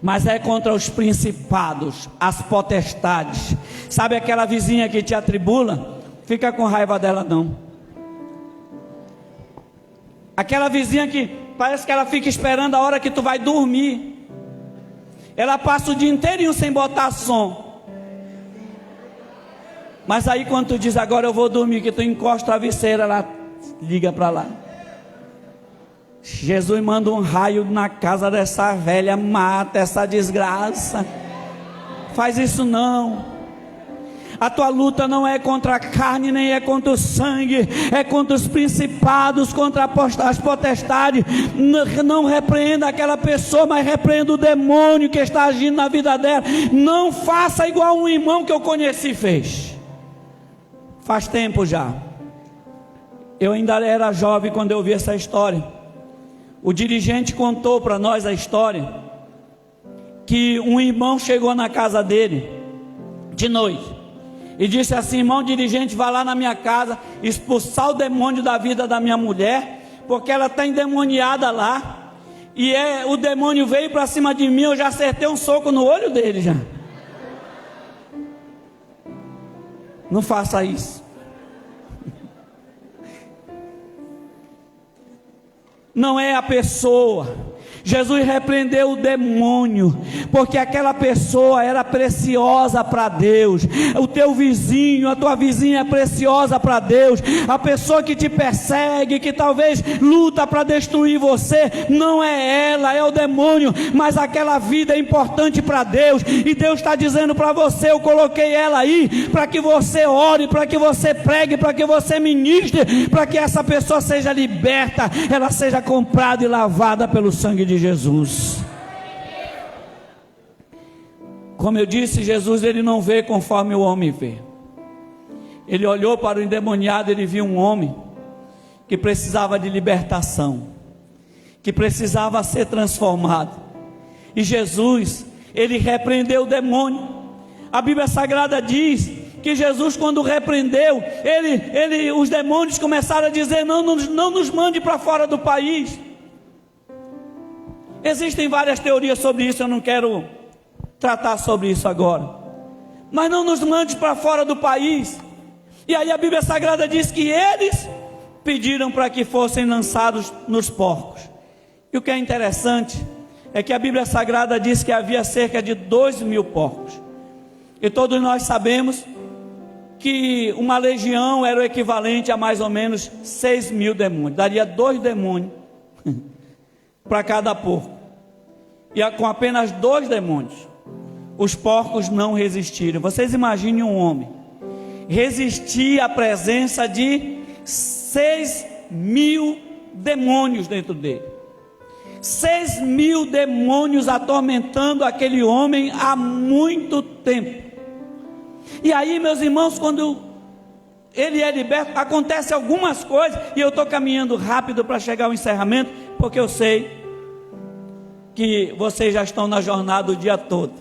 mas é contra os principados, as potestades. Sabe aquela vizinha que te atribula? Fica com raiva dela não. Aquela vizinha que parece que ela fica esperando a hora que tu vai dormir. Ela passa o dia inteirinho sem botar som. Mas aí quando tu diz, agora eu vou dormir, que tu encosta a travesseira, ela liga para lá. Jesus manda um raio na casa dessa velha, mata essa desgraça. Faz isso não. A tua luta não é contra a carne, nem é contra o sangue, é contra os principados, contra as potestades. Não repreenda aquela pessoa, mas repreenda o demônio que está agindo na vida dela. Não faça igual um irmão que eu conheci fez. Faz tempo já. Eu ainda era jovem quando eu vi essa história. O dirigente contou para nós a história, que um irmão chegou na casa dele de noite e disse assim: irmão dirigente, vá lá na minha casa expulsar o demônio da vida da minha mulher, porque ela está endemoniada lá, e o demônio veio para cima de mim, eu já acertei um soco no olho dele já. Não faça isso. Não é a pessoa. Jesus repreendeu o demônio, porque aquela pessoa era preciosa para Deus. O teu vizinho, a tua vizinha é preciosa para Deus. A pessoa que te persegue, que talvez luta para destruir você, não é ela, é o demônio. Mas aquela vida é importante para Deus, e Deus está dizendo para você: eu coloquei ela aí para que você ore, para que você pregue, para que você ministre, para que essa pessoa seja liberta, ela seja comprada e lavada pelo sangue de Jesus. Como eu disse, Jesus ele não vê conforme o homem vê. Ele olhou para o endemoniado, ele viu um homem que precisava de libertação, que precisava ser transformado. E Jesus, ele repreendeu o demônio. A Bíblia Sagrada diz que Jesus, quando repreendeu, os demônios começaram a dizer: não nos mande para fora do país. Existem várias teorias sobre isso, eu não quero tratar sobre isso agora. Mas não nos mande para fora do país. E aí a Bíblia Sagrada diz que eles pediram para que fossem lançados nos porcos. E o que é interessante é que a Bíblia Sagrada diz que havia cerca de 2.000 porcos. E todos nós sabemos que uma legião era o equivalente a mais ou menos 6.000 demônios. Daria 2 demônios para cada porco. E com apenas 2 demônios, os porcos não resistiram. Vocês imaginem um homem resistir à presença de 6.000 demônios dentro dele. 6.000 demônios atormentando aquele homem há muito tempo. E aí, meus irmãos, quando ele é liberto, acontece algumas coisas, e eu estou caminhando rápido para chegar ao encerramento, porque eu sei que vocês já estão na jornada o dia todo,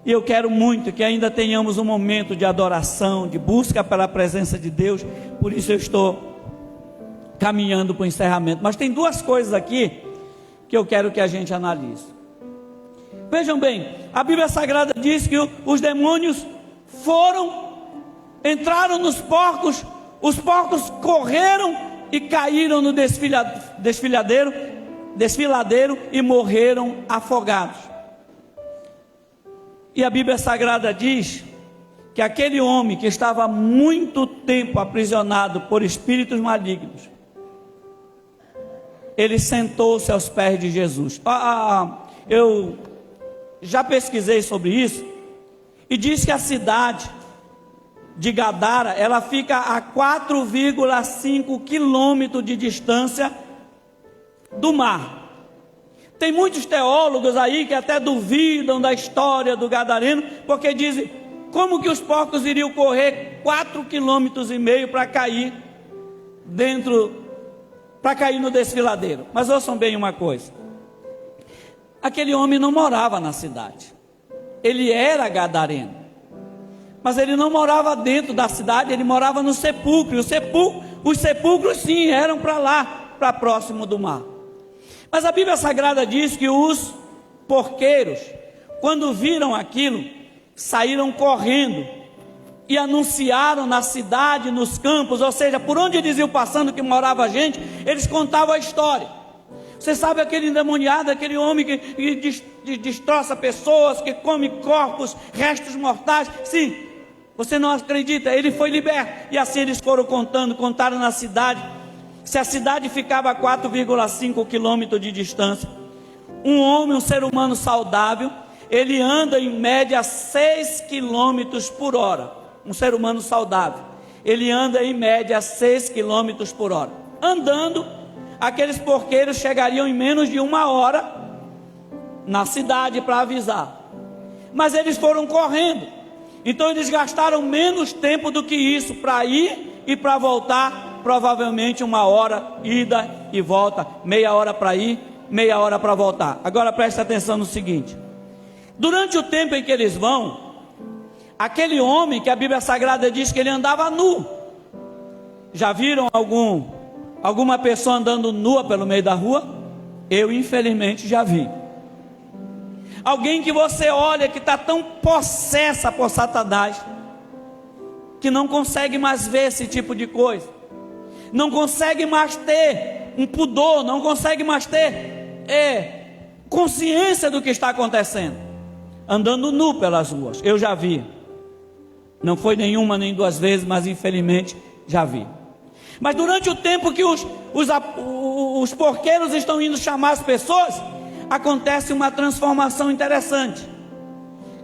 e eu quero muito que ainda tenhamos um momento de adoração, de busca pela presença de Deus. Por isso eu estou caminhando para o encerramento. Mas tem 2 coisas aqui que eu quero que a gente analise. Vejam bem, a Bíblia Sagrada diz que os demônios entraram nos porcos, os porcos correram e caíram no desfiladeiro e morreram afogados. E a Bíblia Sagrada diz que aquele homem que estava há muito tempo aprisionado por espíritos malignos, ele sentou-se aos pés de Jesus. Eu já pesquisei sobre isso, e diz que a cidade de Gadara, ela fica a 4,5 quilômetros de distância do mar. Tem muitos teólogos aí que até duvidam da história do gadareno, porque dizem: como que os porcos iriam correr 4,5 quilômetros para cair dentro para cair no desfiladeiro. Mas ouçam bem uma coisa: aquele homem não morava na cidade, ele era gadareno, mas ele não morava dentro da cidade, ele morava no sepulcro. Os sepulcros sim, eram para lá, para próximo do mar. Mas a Bíblia Sagrada diz que os porqueiros, quando viram aquilo, saíram correndo e anunciaram na cidade, nos campos, ou seja, por onde eles iam passando que morava gente, eles contavam a história. Você sabe aquele endemoniado, aquele homem que destroça pessoas, que come corpos, restos mortais? Sim, você não acredita, ele foi liberto. E assim eles foram contaram na cidade. Se a cidade ficava a 4,5 quilômetros de distância, um homem, um ser humano saudável, ele anda em média 6 quilômetros por hora. Um ser humano saudável, ele anda em média 6 quilômetros por hora. Andando, aqueles porqueiros chegariam em menos de 1 hora na cidade para avisar. Mas eles foram correndo, então eles gastaram menos tempo do que isso para ir e para voltar. Provavelmente 1 hora, ida e volta, meia hora para ir, meia hora para voltar. Agora preste atenção no seguinte: durante o tempo em que eles vão, aquele homem que a Bíblia Sagrada diz que ele andava nu. Já viram alguma pessoa andando nua pelo meio da rua? Eu infelizmente já vi. Alguém que você olha que está tão possessa por Satanás, que não consegue mais ver esse tipo de coisa, não consegue mais ter um pudor, não consegue mais ter consciência do que está acontecendo, andando nu pelas ruas. Eu já vi, não foi nenhuma nem 2 vezes, mas infelizmente já vi. Mas durante o tempo que os porqueiros estão indo chamar as pessoas, acontece uma transformação interessante.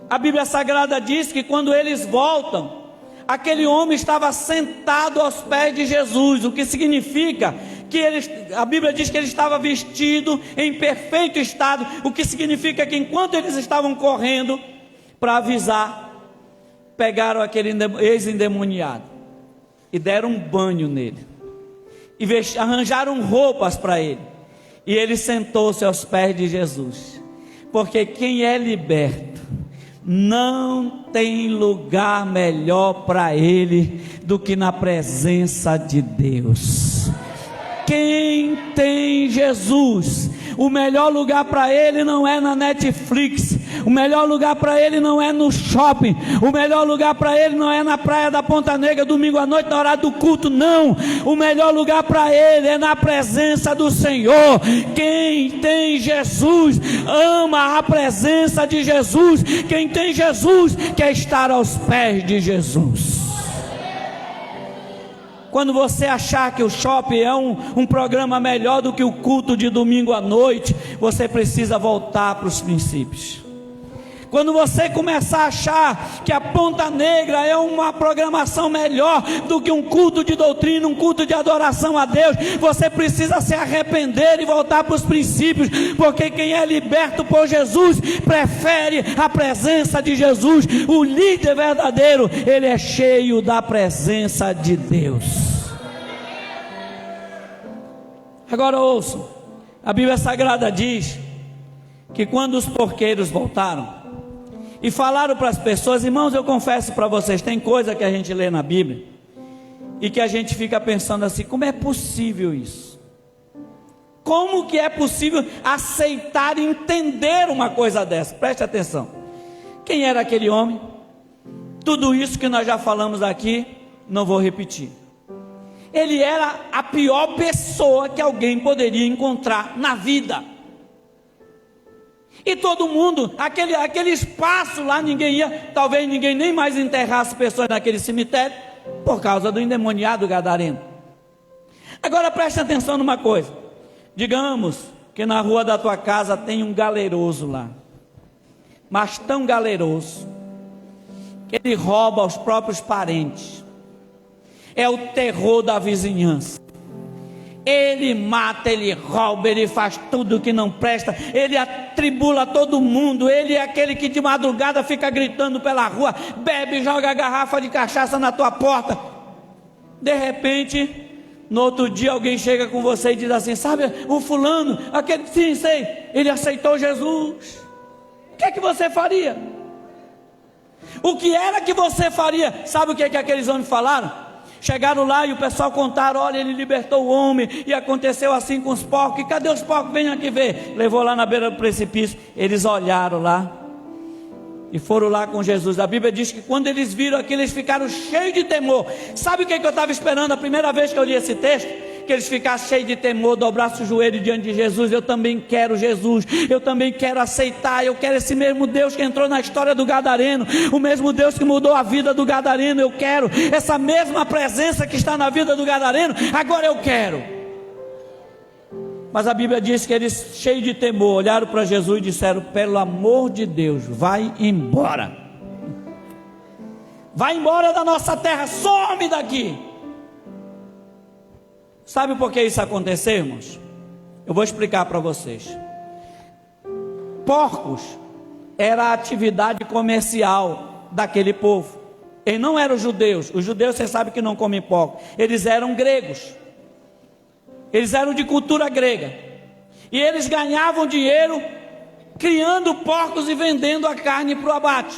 A Bíblia Sagrada diz que quando eles voltam, aquele homem estava sentado aos pés de Jesus, o que significa que a Bíblia diz que ele estava vestido em perfeito estado, o que significa que enquanto eles estavam correndo para avisar, pegaram aquele ex-endemoniado e deram um banho nele, e arranjaram roupas para ele, e ele sentou-se aos pés de Jesus, porque quem é liberto não tem lugar melhor para ele do que na presença de Deus. Quem tem Jesus, o melhor lugar para ele não é na Netflix, o melhor lugar para ele não é no shopping, o melhor lugar para ele não é na praia da Ponta Negra, domingo à noite, na hora do culto, não. O melhor lugar para ele é na presença do Senhor. Quem tem Jesus, ama a presença de Jesus. Quem tem Jesus, quer estar aos pés de Jesus. Quando você achar que o shopping é um programa melhor do que o culto de domingo à noite, você precisa voltar para os princípios. Quando você começar a achar que a Ponta Negra é uma programação melhor do que um culto de doutrina, um culto de adoração a Deus, você precisa se arrepender e voltar para os princípios, porque quem é liberto por Jesus, prefere a presença de Jesus. O líder verdadeiro, ele é cheio da presença de Deus. Agora ouçam, a Bíblia Sagrada diz que quando os porqueiros voltaram e falaram para as pessoas, irmãos, eu confesso para vocês, tem coisa que a gente lê na Bíblia e que a gente fica pensando assim: como é possível isso? Como que é possível aceitar e entender uma coisa dessa? Preste atenção. Quem era aquele homem? Tudo isso que nós já falamos aqui, não vou repetir. Ele era a pior pessoa que alguém poderia encontrar na vida. E todo mundo, aquele espaço lá, ninguém ia, talvez ninguém nem mais enterrasse pessoas naquele cemitério, por causa do endemoniado gadareno. Agora preste atenção numa coisa: digamos que na rua da tua casa tem um galeroso lá, mas tão galeroso, que ele rouba os próprios parentes, é o terror da vizinhança. Ele mata, ele rouba, ele faz tudo que não presta, ele atribula todo mundo, ele é aquele que de madrugada fica gritando pela rua, bebe, joga garrafa de cachaça na tua porta. De repente, No outro dia alguém chega com você e diz assim: sabe o fulano, aquele, sim, sei, ele aceitou Jesus. O que é que você faria? O que era que você faria? Sabe o que é que aqueles homens falaram? Chegaram lá e o pessoal contaram: olha, ele libertou o homem, e aconteceu assim com os porcos, e cadê os porcos? Venham aqui ver. Levou lá na beira do precipício. Eles olharam lá e foram lá com Jesus. A Bíblia diz que quando eles viram aquilo, eles ficaram cheios de temor. Sabe o que eu estava esperando a primeira vez que eu li esse texto? Que eles ficassem cheios de temor, dobrassem o joelho diante de Jesus. Eu também quero Jesus, eu também quero aceitar, eu quero esse mesmo Deus que entrou na história do gadareno, o mesmo Deus que mudou a vida do gadareno. Eu quero essa mesma presença que está na vida do gadareno, agora eu quero. Mas a Bíblia diz que eles, cheios de temor, olharam para Jesus e disseram: pelo amor de Deus, vai embora, vai embora da nossa terra, some daqui. Sabe por que isso aconteceu, irmãos? Eu vou explicar para vocês. Porcos era a atividade comercial daquele povo. Eles não eram judeus. Os judeus, você sabe que não comem porco. Eles eram gregos. Eles eram de cultura grega. E eles ganhavam dinheiro criando porcos e vendendo a carne para o abate,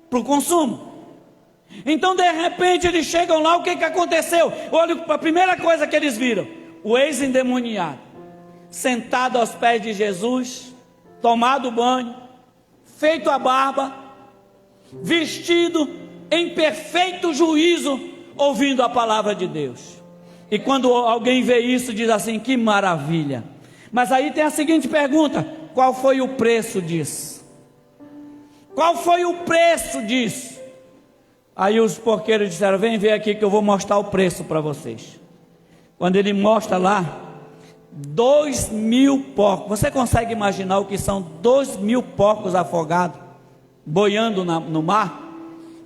para o consumo. Então de repente eles chegam lá, o que aconteceu? Olha a primeira coisa que eles viram: o ex-endemoniado sentado aos pés de Jesus, tomado banho, feito a barba, vestido em perfeito juízo, ouvindo a palavra de Deus. E quando alguém vê isso, diz assim: que maravilha. Mas aí tem a seguinte pergunta: qual foi o preço disso? Qual foi o preço disso? Aí os porqueiros disseram: vem ver aqui que eu vou mostrar o preço para vocês. Quando ele mostra lá, 2.000 porcos. Você consegue imaginar o que são 2.000 porcos afogados, boiando no mar?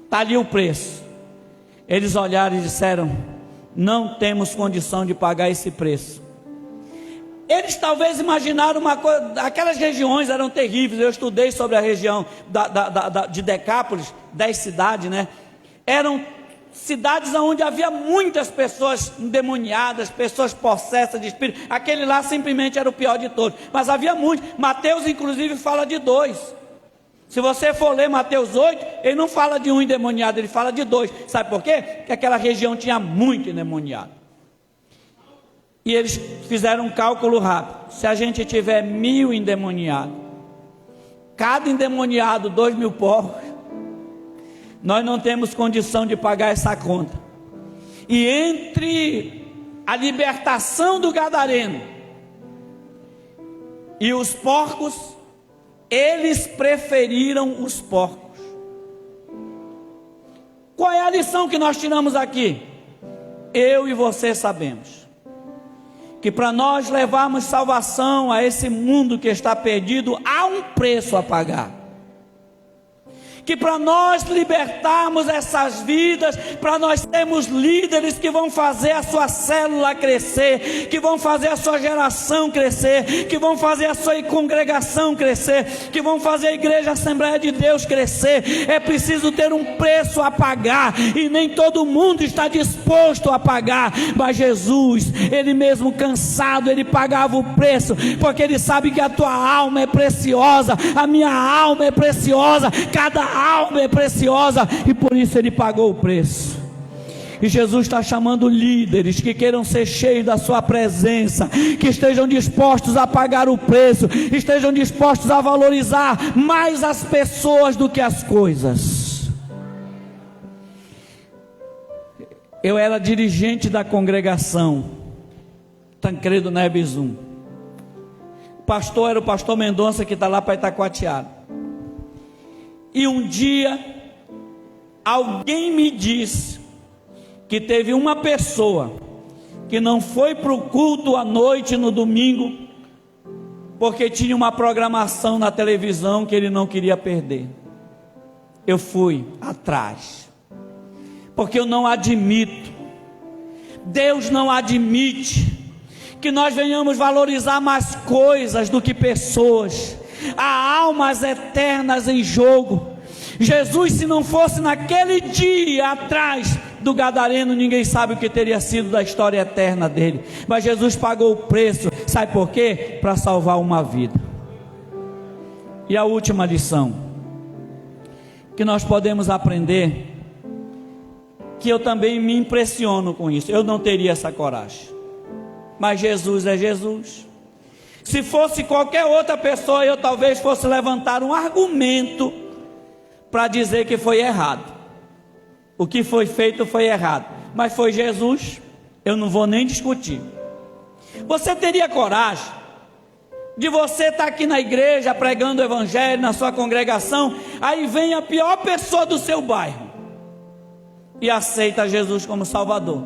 Está ali o preço. Eles olharam e disseram: não temos condição de pagar esse preço. Eles talvez imaginaram uma coisa, aquelas regiões eram terríveis. Eu estudei sobre a região de Decápolis, 10 cidades, né? Eram cidades onde havia muitas pessoas endemoniadas, pessoas possessas de espírito. Aquele lá simplesmente era o pior de todos, mas havia muitos. Mateus inclusive fala de 2. Se você for ler Mateus 8, ele não fala de um endemoniado, ele fala de 2. Sabe por quê? Porque aquela região tinha muito endemoniado. E eles fizeram um cálculo rápido: se a gente tiver 1.000 endemoniados, cada endemoniado 2.000 porcos, nós não temos condição de pagar essa conta. E entre a libertação do gadareno e os porcos, eles preferiram os porcos. Qual é a lição que nós tiramos aqui? Eu e você sabemos que para nós levarmos salvação a esse mundo que está perdido, há um preço a pagar. Que para nós libertarmos essas vidas, para nós termos líderes que vão fazer a sua célula crescer, que vão fazer a sua geração crescer, que vão fazer a sua congregação crescer, que vão fazer a igreja Assembleia de Deus crescer, é preciso ter um preço a pagar, e nem todo mundo está disposto a pagar. Mas Jesus, ele mesmo cansado, ele pagava o preço, porque ele sabe que a tua alma é preciosa, a minha alma é preciosa, cada alma é preciosa, e por isso ele pagou o preço. E Jesus está chamando líderes que queiram ser cheios da sua presença, que estejam dispostos a pagar o preço, estejam dispostos a valorizar mais as pessoas do que as coisas. Eu era dirigente da congregação Tancredo Neves 1. O pastor era o pastor Mendonça, que está lá para Itacoatiara. E um dia, alguém me disse que teve uma pessoa que não foi para o culto à noite no domingo, porque tinha uma programação na televisão que ele não queria perder. Eu fui atrás, porque eu não admito, Deus não admite que nós venhamos valorizar mais coisas do que pessoas. Há almas eternas em jogo. Jesus, se não fosse naquele dia atrás do gadareno, ninguém sabe o que teria sido da história eterna dele. Mas Jesus pagou o preço, sabe por quê? Para salvar uma vida. E a última lição que nós podemos aprender, que eu também me impressiono com isso, eu não teria essa coragem, mas Jesus é Jesus. Se fosse qualquer outra pessoa, eu talvez fosse levantar um argumento para dizer que foi errado, o que foi feito foi errado, mas foi Jesus, eu não vou nem discutir. Você teria coragem de você estar aqui na igreja pregando o evangelho na sua congregação, aí vem a pior pessoa do seu bairro e aceita Jesus como Salvador,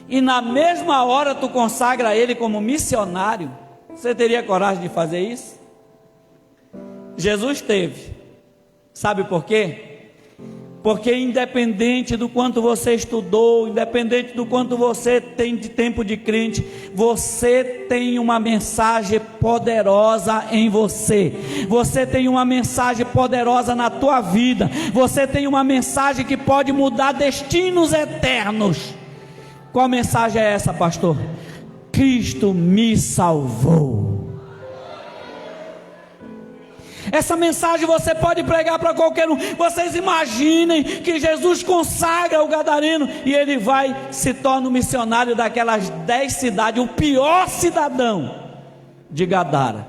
e na mesma hora tu consagra ele como missionário? Você teria coragem de fazer isso? Jesus teve. Sabe por quê? Porque independente do quanto você estudou, independente do quanto você tem de tempo de crente, você tem uma mensagem poderosa em você. Você tem uma mensagem poderosa na tua vida. Você tem uma mensagem que pode mudar destinos eternos. Qual mensagem é essa, pastor? Cristo me salvou. Essa mensagem você pode pregar para qualquer um. Vocês imaginem que Jesus consagra o gadareno e ele vai, se torna o missionário daquelas 10 cidades, o pior cidadão de Gadara,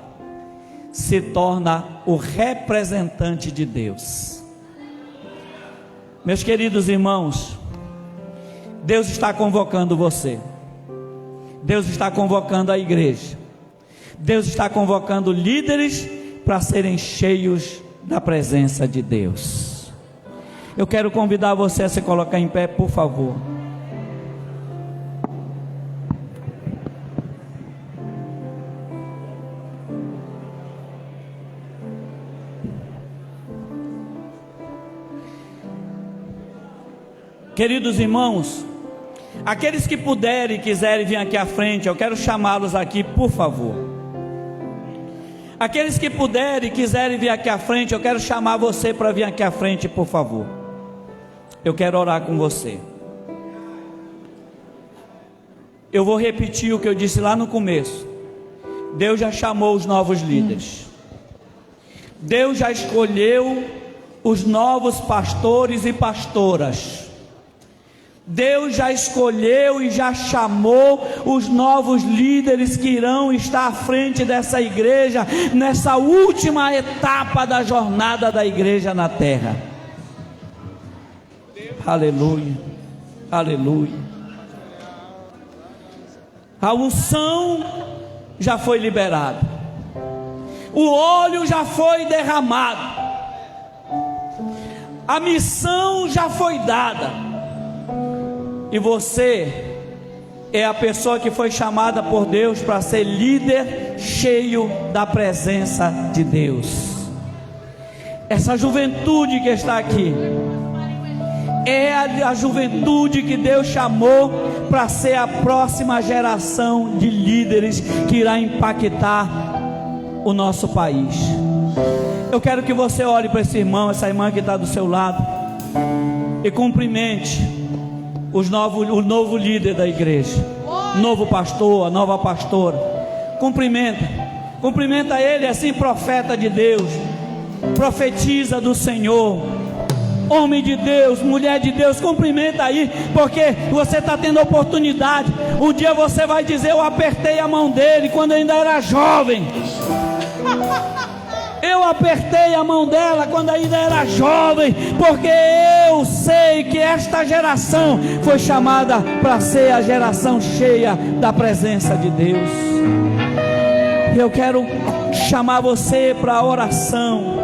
se torna o representante de Deus. Meus queridos irmãos, Deus está convocando você. Deus está convocando a igreja. Deus está convocando líderes para serem cheios da presença de Deus. Eu quero convidar você a se colocar em pé, por favor. Queridos irmãos, aqueles que puderem e quiserem vir aqui à frente, eu quero chamá-los aqui, por favor. Aqueles que puderem e quiserem vir aqui à frente, eu quero chamar você para vir aqui à frente, por favor. Eu quero orar com você. Eu vou repetir o que eu disse lá no começo. Deus já chamou os novos líderes. Deus já escolheu os novos pastores e pastoras. Deus já escolheu e já chamou os novos líderes que irão estar à frente dessa igreja, nessa última etapa da jornada da igreja na terra. Aleluia, aleluia. A unção já foi liberada, o óleo já foi derramado, a missão já foi dada. E você é a pessoa que foi chamada por Deus para ser líder cheio da presença de Deus. Essa juventude que está aqui é a juventude que Deus chamou para ser a próxima geração de líderes que irá impactar o nosso país. Eu quero que você olhe para esse irmão, essa irmã que está do seu lado, e cumprimente o novo líder da igreja, o novo pastor, a nova pastora. Cumprimenta ele assim, profeta de Deus, profetiza do Senhor, homem de Deus, mulher de Deus. Cumprimenta aí, porque você está tendo oportunidade. Um dia você vai dizer: eu apertei a mão dele quando ainda era jovem. Eu apertei a mão dela quando ainda era jovem, porque eu sei que esta geração foi chamada para ser a geração cheia da presença de Deus. Eu quero chamar você para a oração,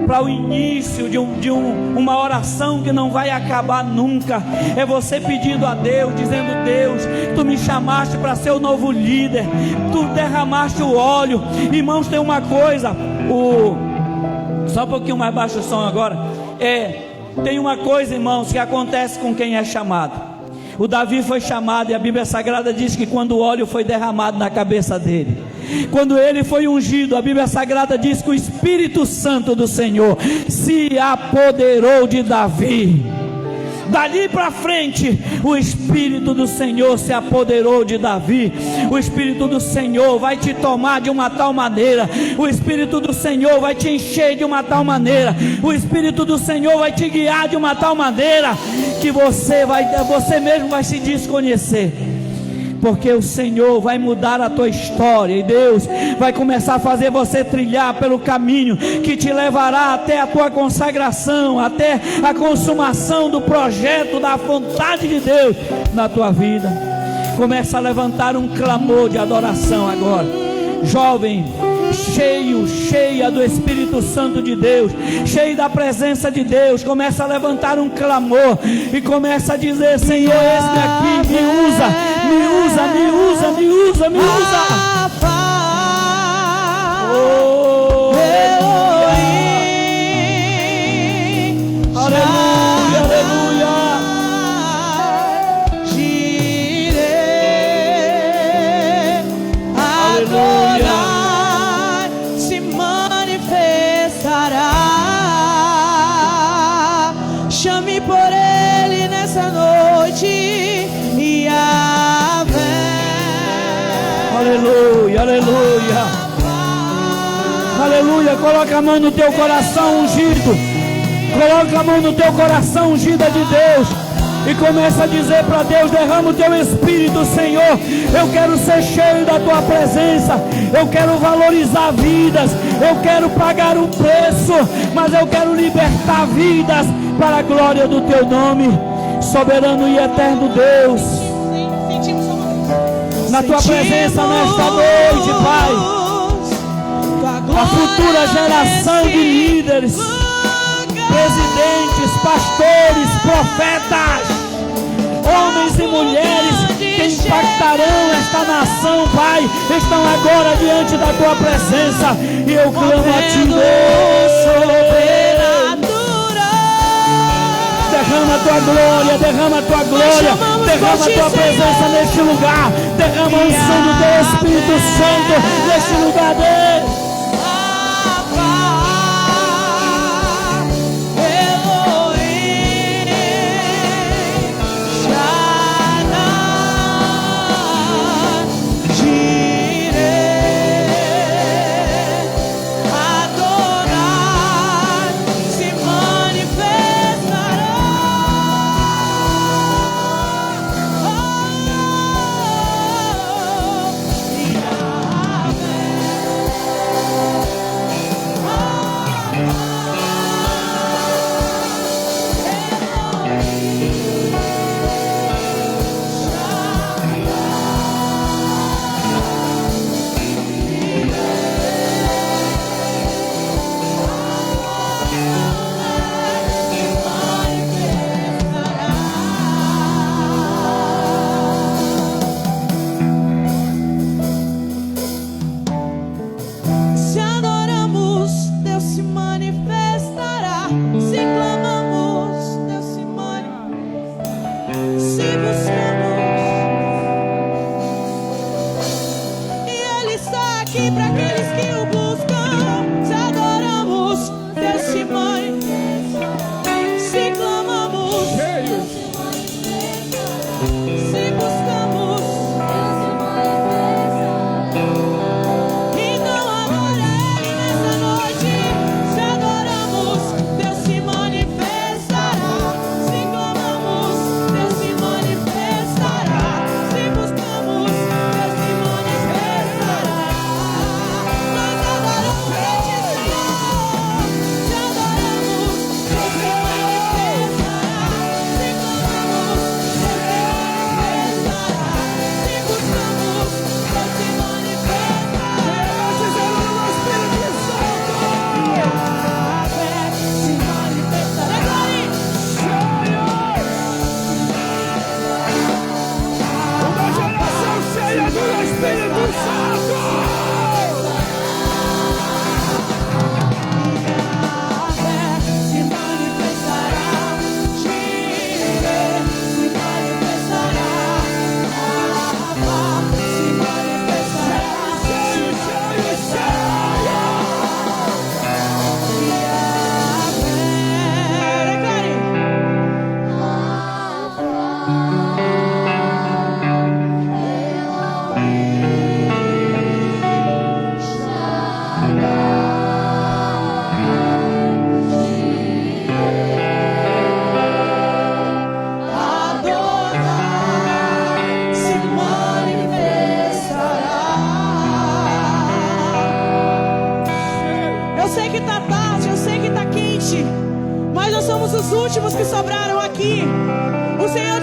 para o início de uma oração que não vai acabar nunca. É você pedindo a Deus, dizendo: Deus, tu me chamaste para ser o novo líder, tu derramaste o óleo. Irmãos, tem uma coisa, só um pouquinho mais baixo o som agora. Tem uma coisa, irmãos, que acontece com quem é chamado. O Davi foi chamado, e a Bíblia Sagrada diz que quando o óleo foi derramado na cabeça dele, quando ele foi ungido, a Bíblia Sagrada diz que o Espírito Santo do Senhor se apoderou de Davi. Dali para frente, o Espírito do Senhor se apoderou de Davi. O Espírito do Senhor vai te tomar de uma tal maneira, o Espírito do Senhor vai te encher de uma tal maneira, o Espírito do Senhor vai te guiar de uma tal maneira, que você mesmo vai se desconhecer, porque o Senhor vai mudar a tua história, e Deus vai começar a fazer você trilhar pelo caminho que te levará até a tua consagração, até a consumação do projeto, da vontade de Deus na tua vida. Começa a levantar um clamor de adoração agora, jovem, cheia do Espírito Santo de Deus, cheio da presença de Deus. Começa a levantar um clamor e começa a dizer: Senhor, eis-me aqui, me usa, me usa, me usa, me usa, me usa. Oh, aleluia, aleluia. Adorar se manifestará. Chame por Ele nessa noite, Yahvé. Aleluia, aleluia, aleluia. Coloca a mão no teu coração ungido, coloca a mão no teu coração ungida de Deus, e começa a dizer para Deus: derrama o teu Espírito, Senhor. Eu quero ser cheio da tua presença, eu quero valorizar vidas, eu quero pagar um preço, mas eu quero libertar vidas para a glória do teu nome, soberano e eterno Deus. Na tua presença nesta noite, Pai, a futura geração de líderes, presidentes, pastores, profetas, homens e mulheres que impactarão esta nação, Pai, estão agora diante da tua presença, e eu clamo a ti, derrama a tua glória, derrama a tua glória, derrama a tua presença neste lugar, derrama a unção do teu Espírito Santo neste lugar, Deus.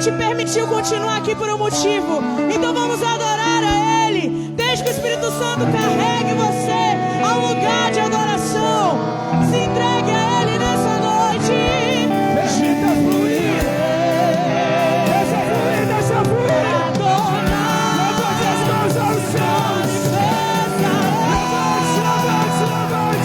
te permitiu continuar aqui por um motivo. Então vamos adorar a Ele. Deixe que o Espírito Santo carregue você ao lugar de adoração. Se entregue a Ele nessa noite. Deixa fluir. Deixa fluir, deixa fluir. Levante as mãos aos céus. Levante, levante.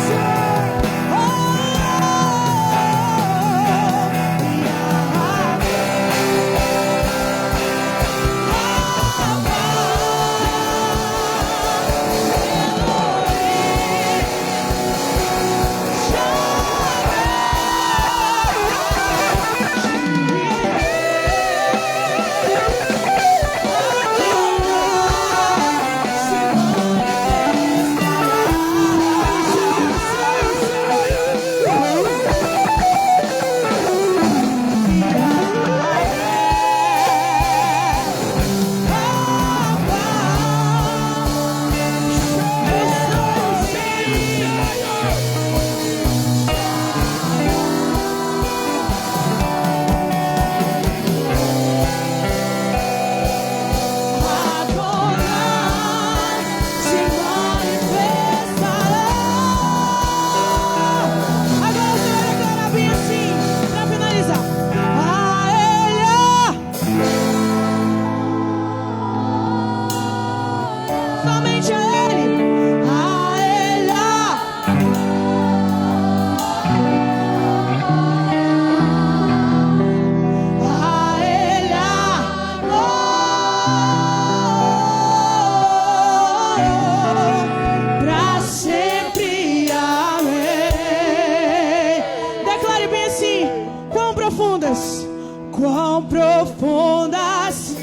Quão profundas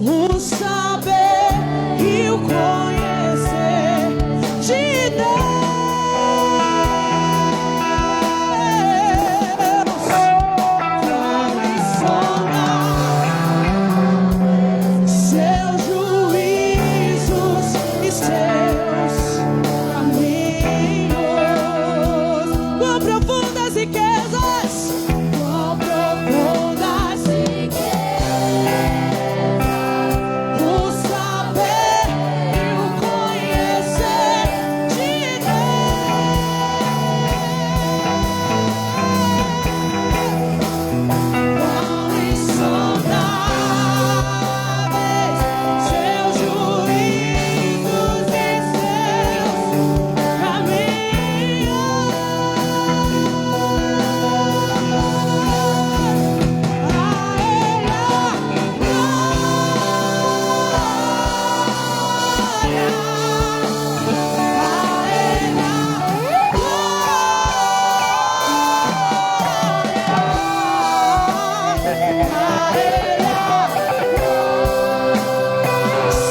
o saber e o conhecer de Deus. Quão insondável seus juízos e seus caminhos. Quão profundas riquezas, quão profundas o saber e o conhecer de Deus. Quão insondáveis seus juízos e seus caminhos.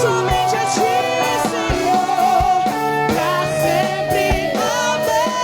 Somente a Ti, Senhor, pra sempre. Amém.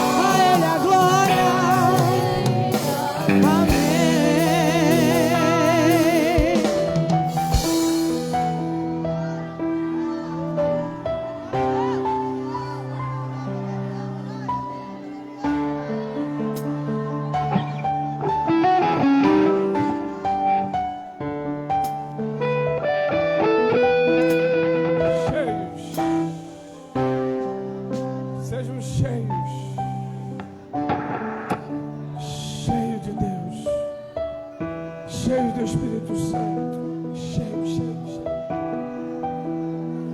A Ele a glória. Sejam cheios, cheios de Deus, cheios do Espírito Santo, cheios.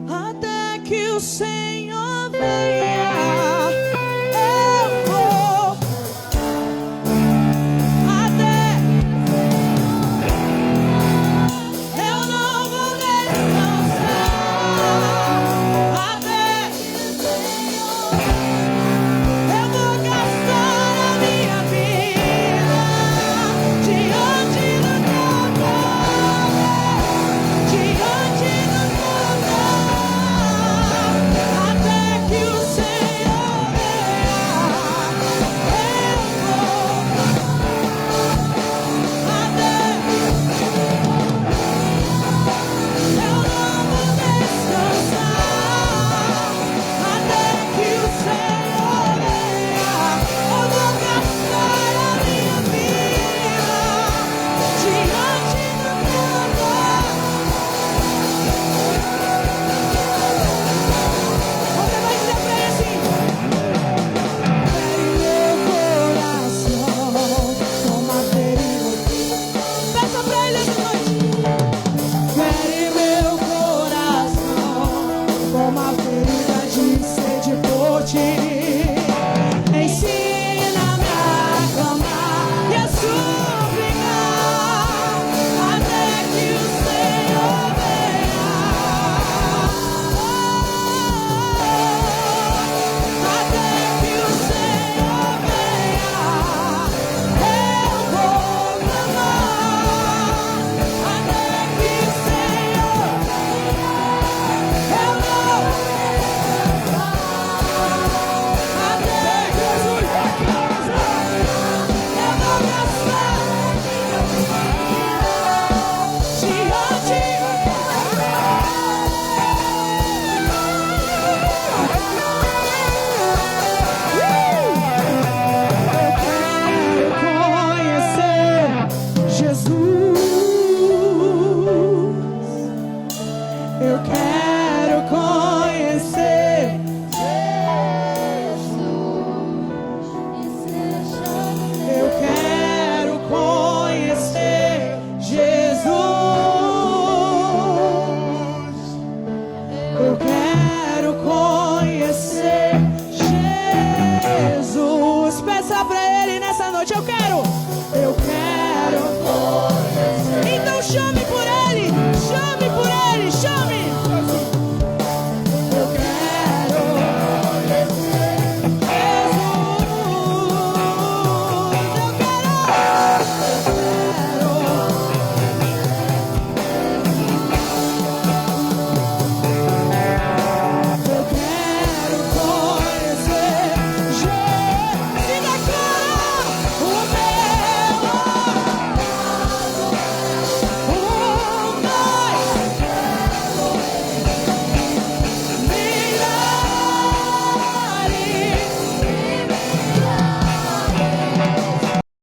Até que o Senhor venha.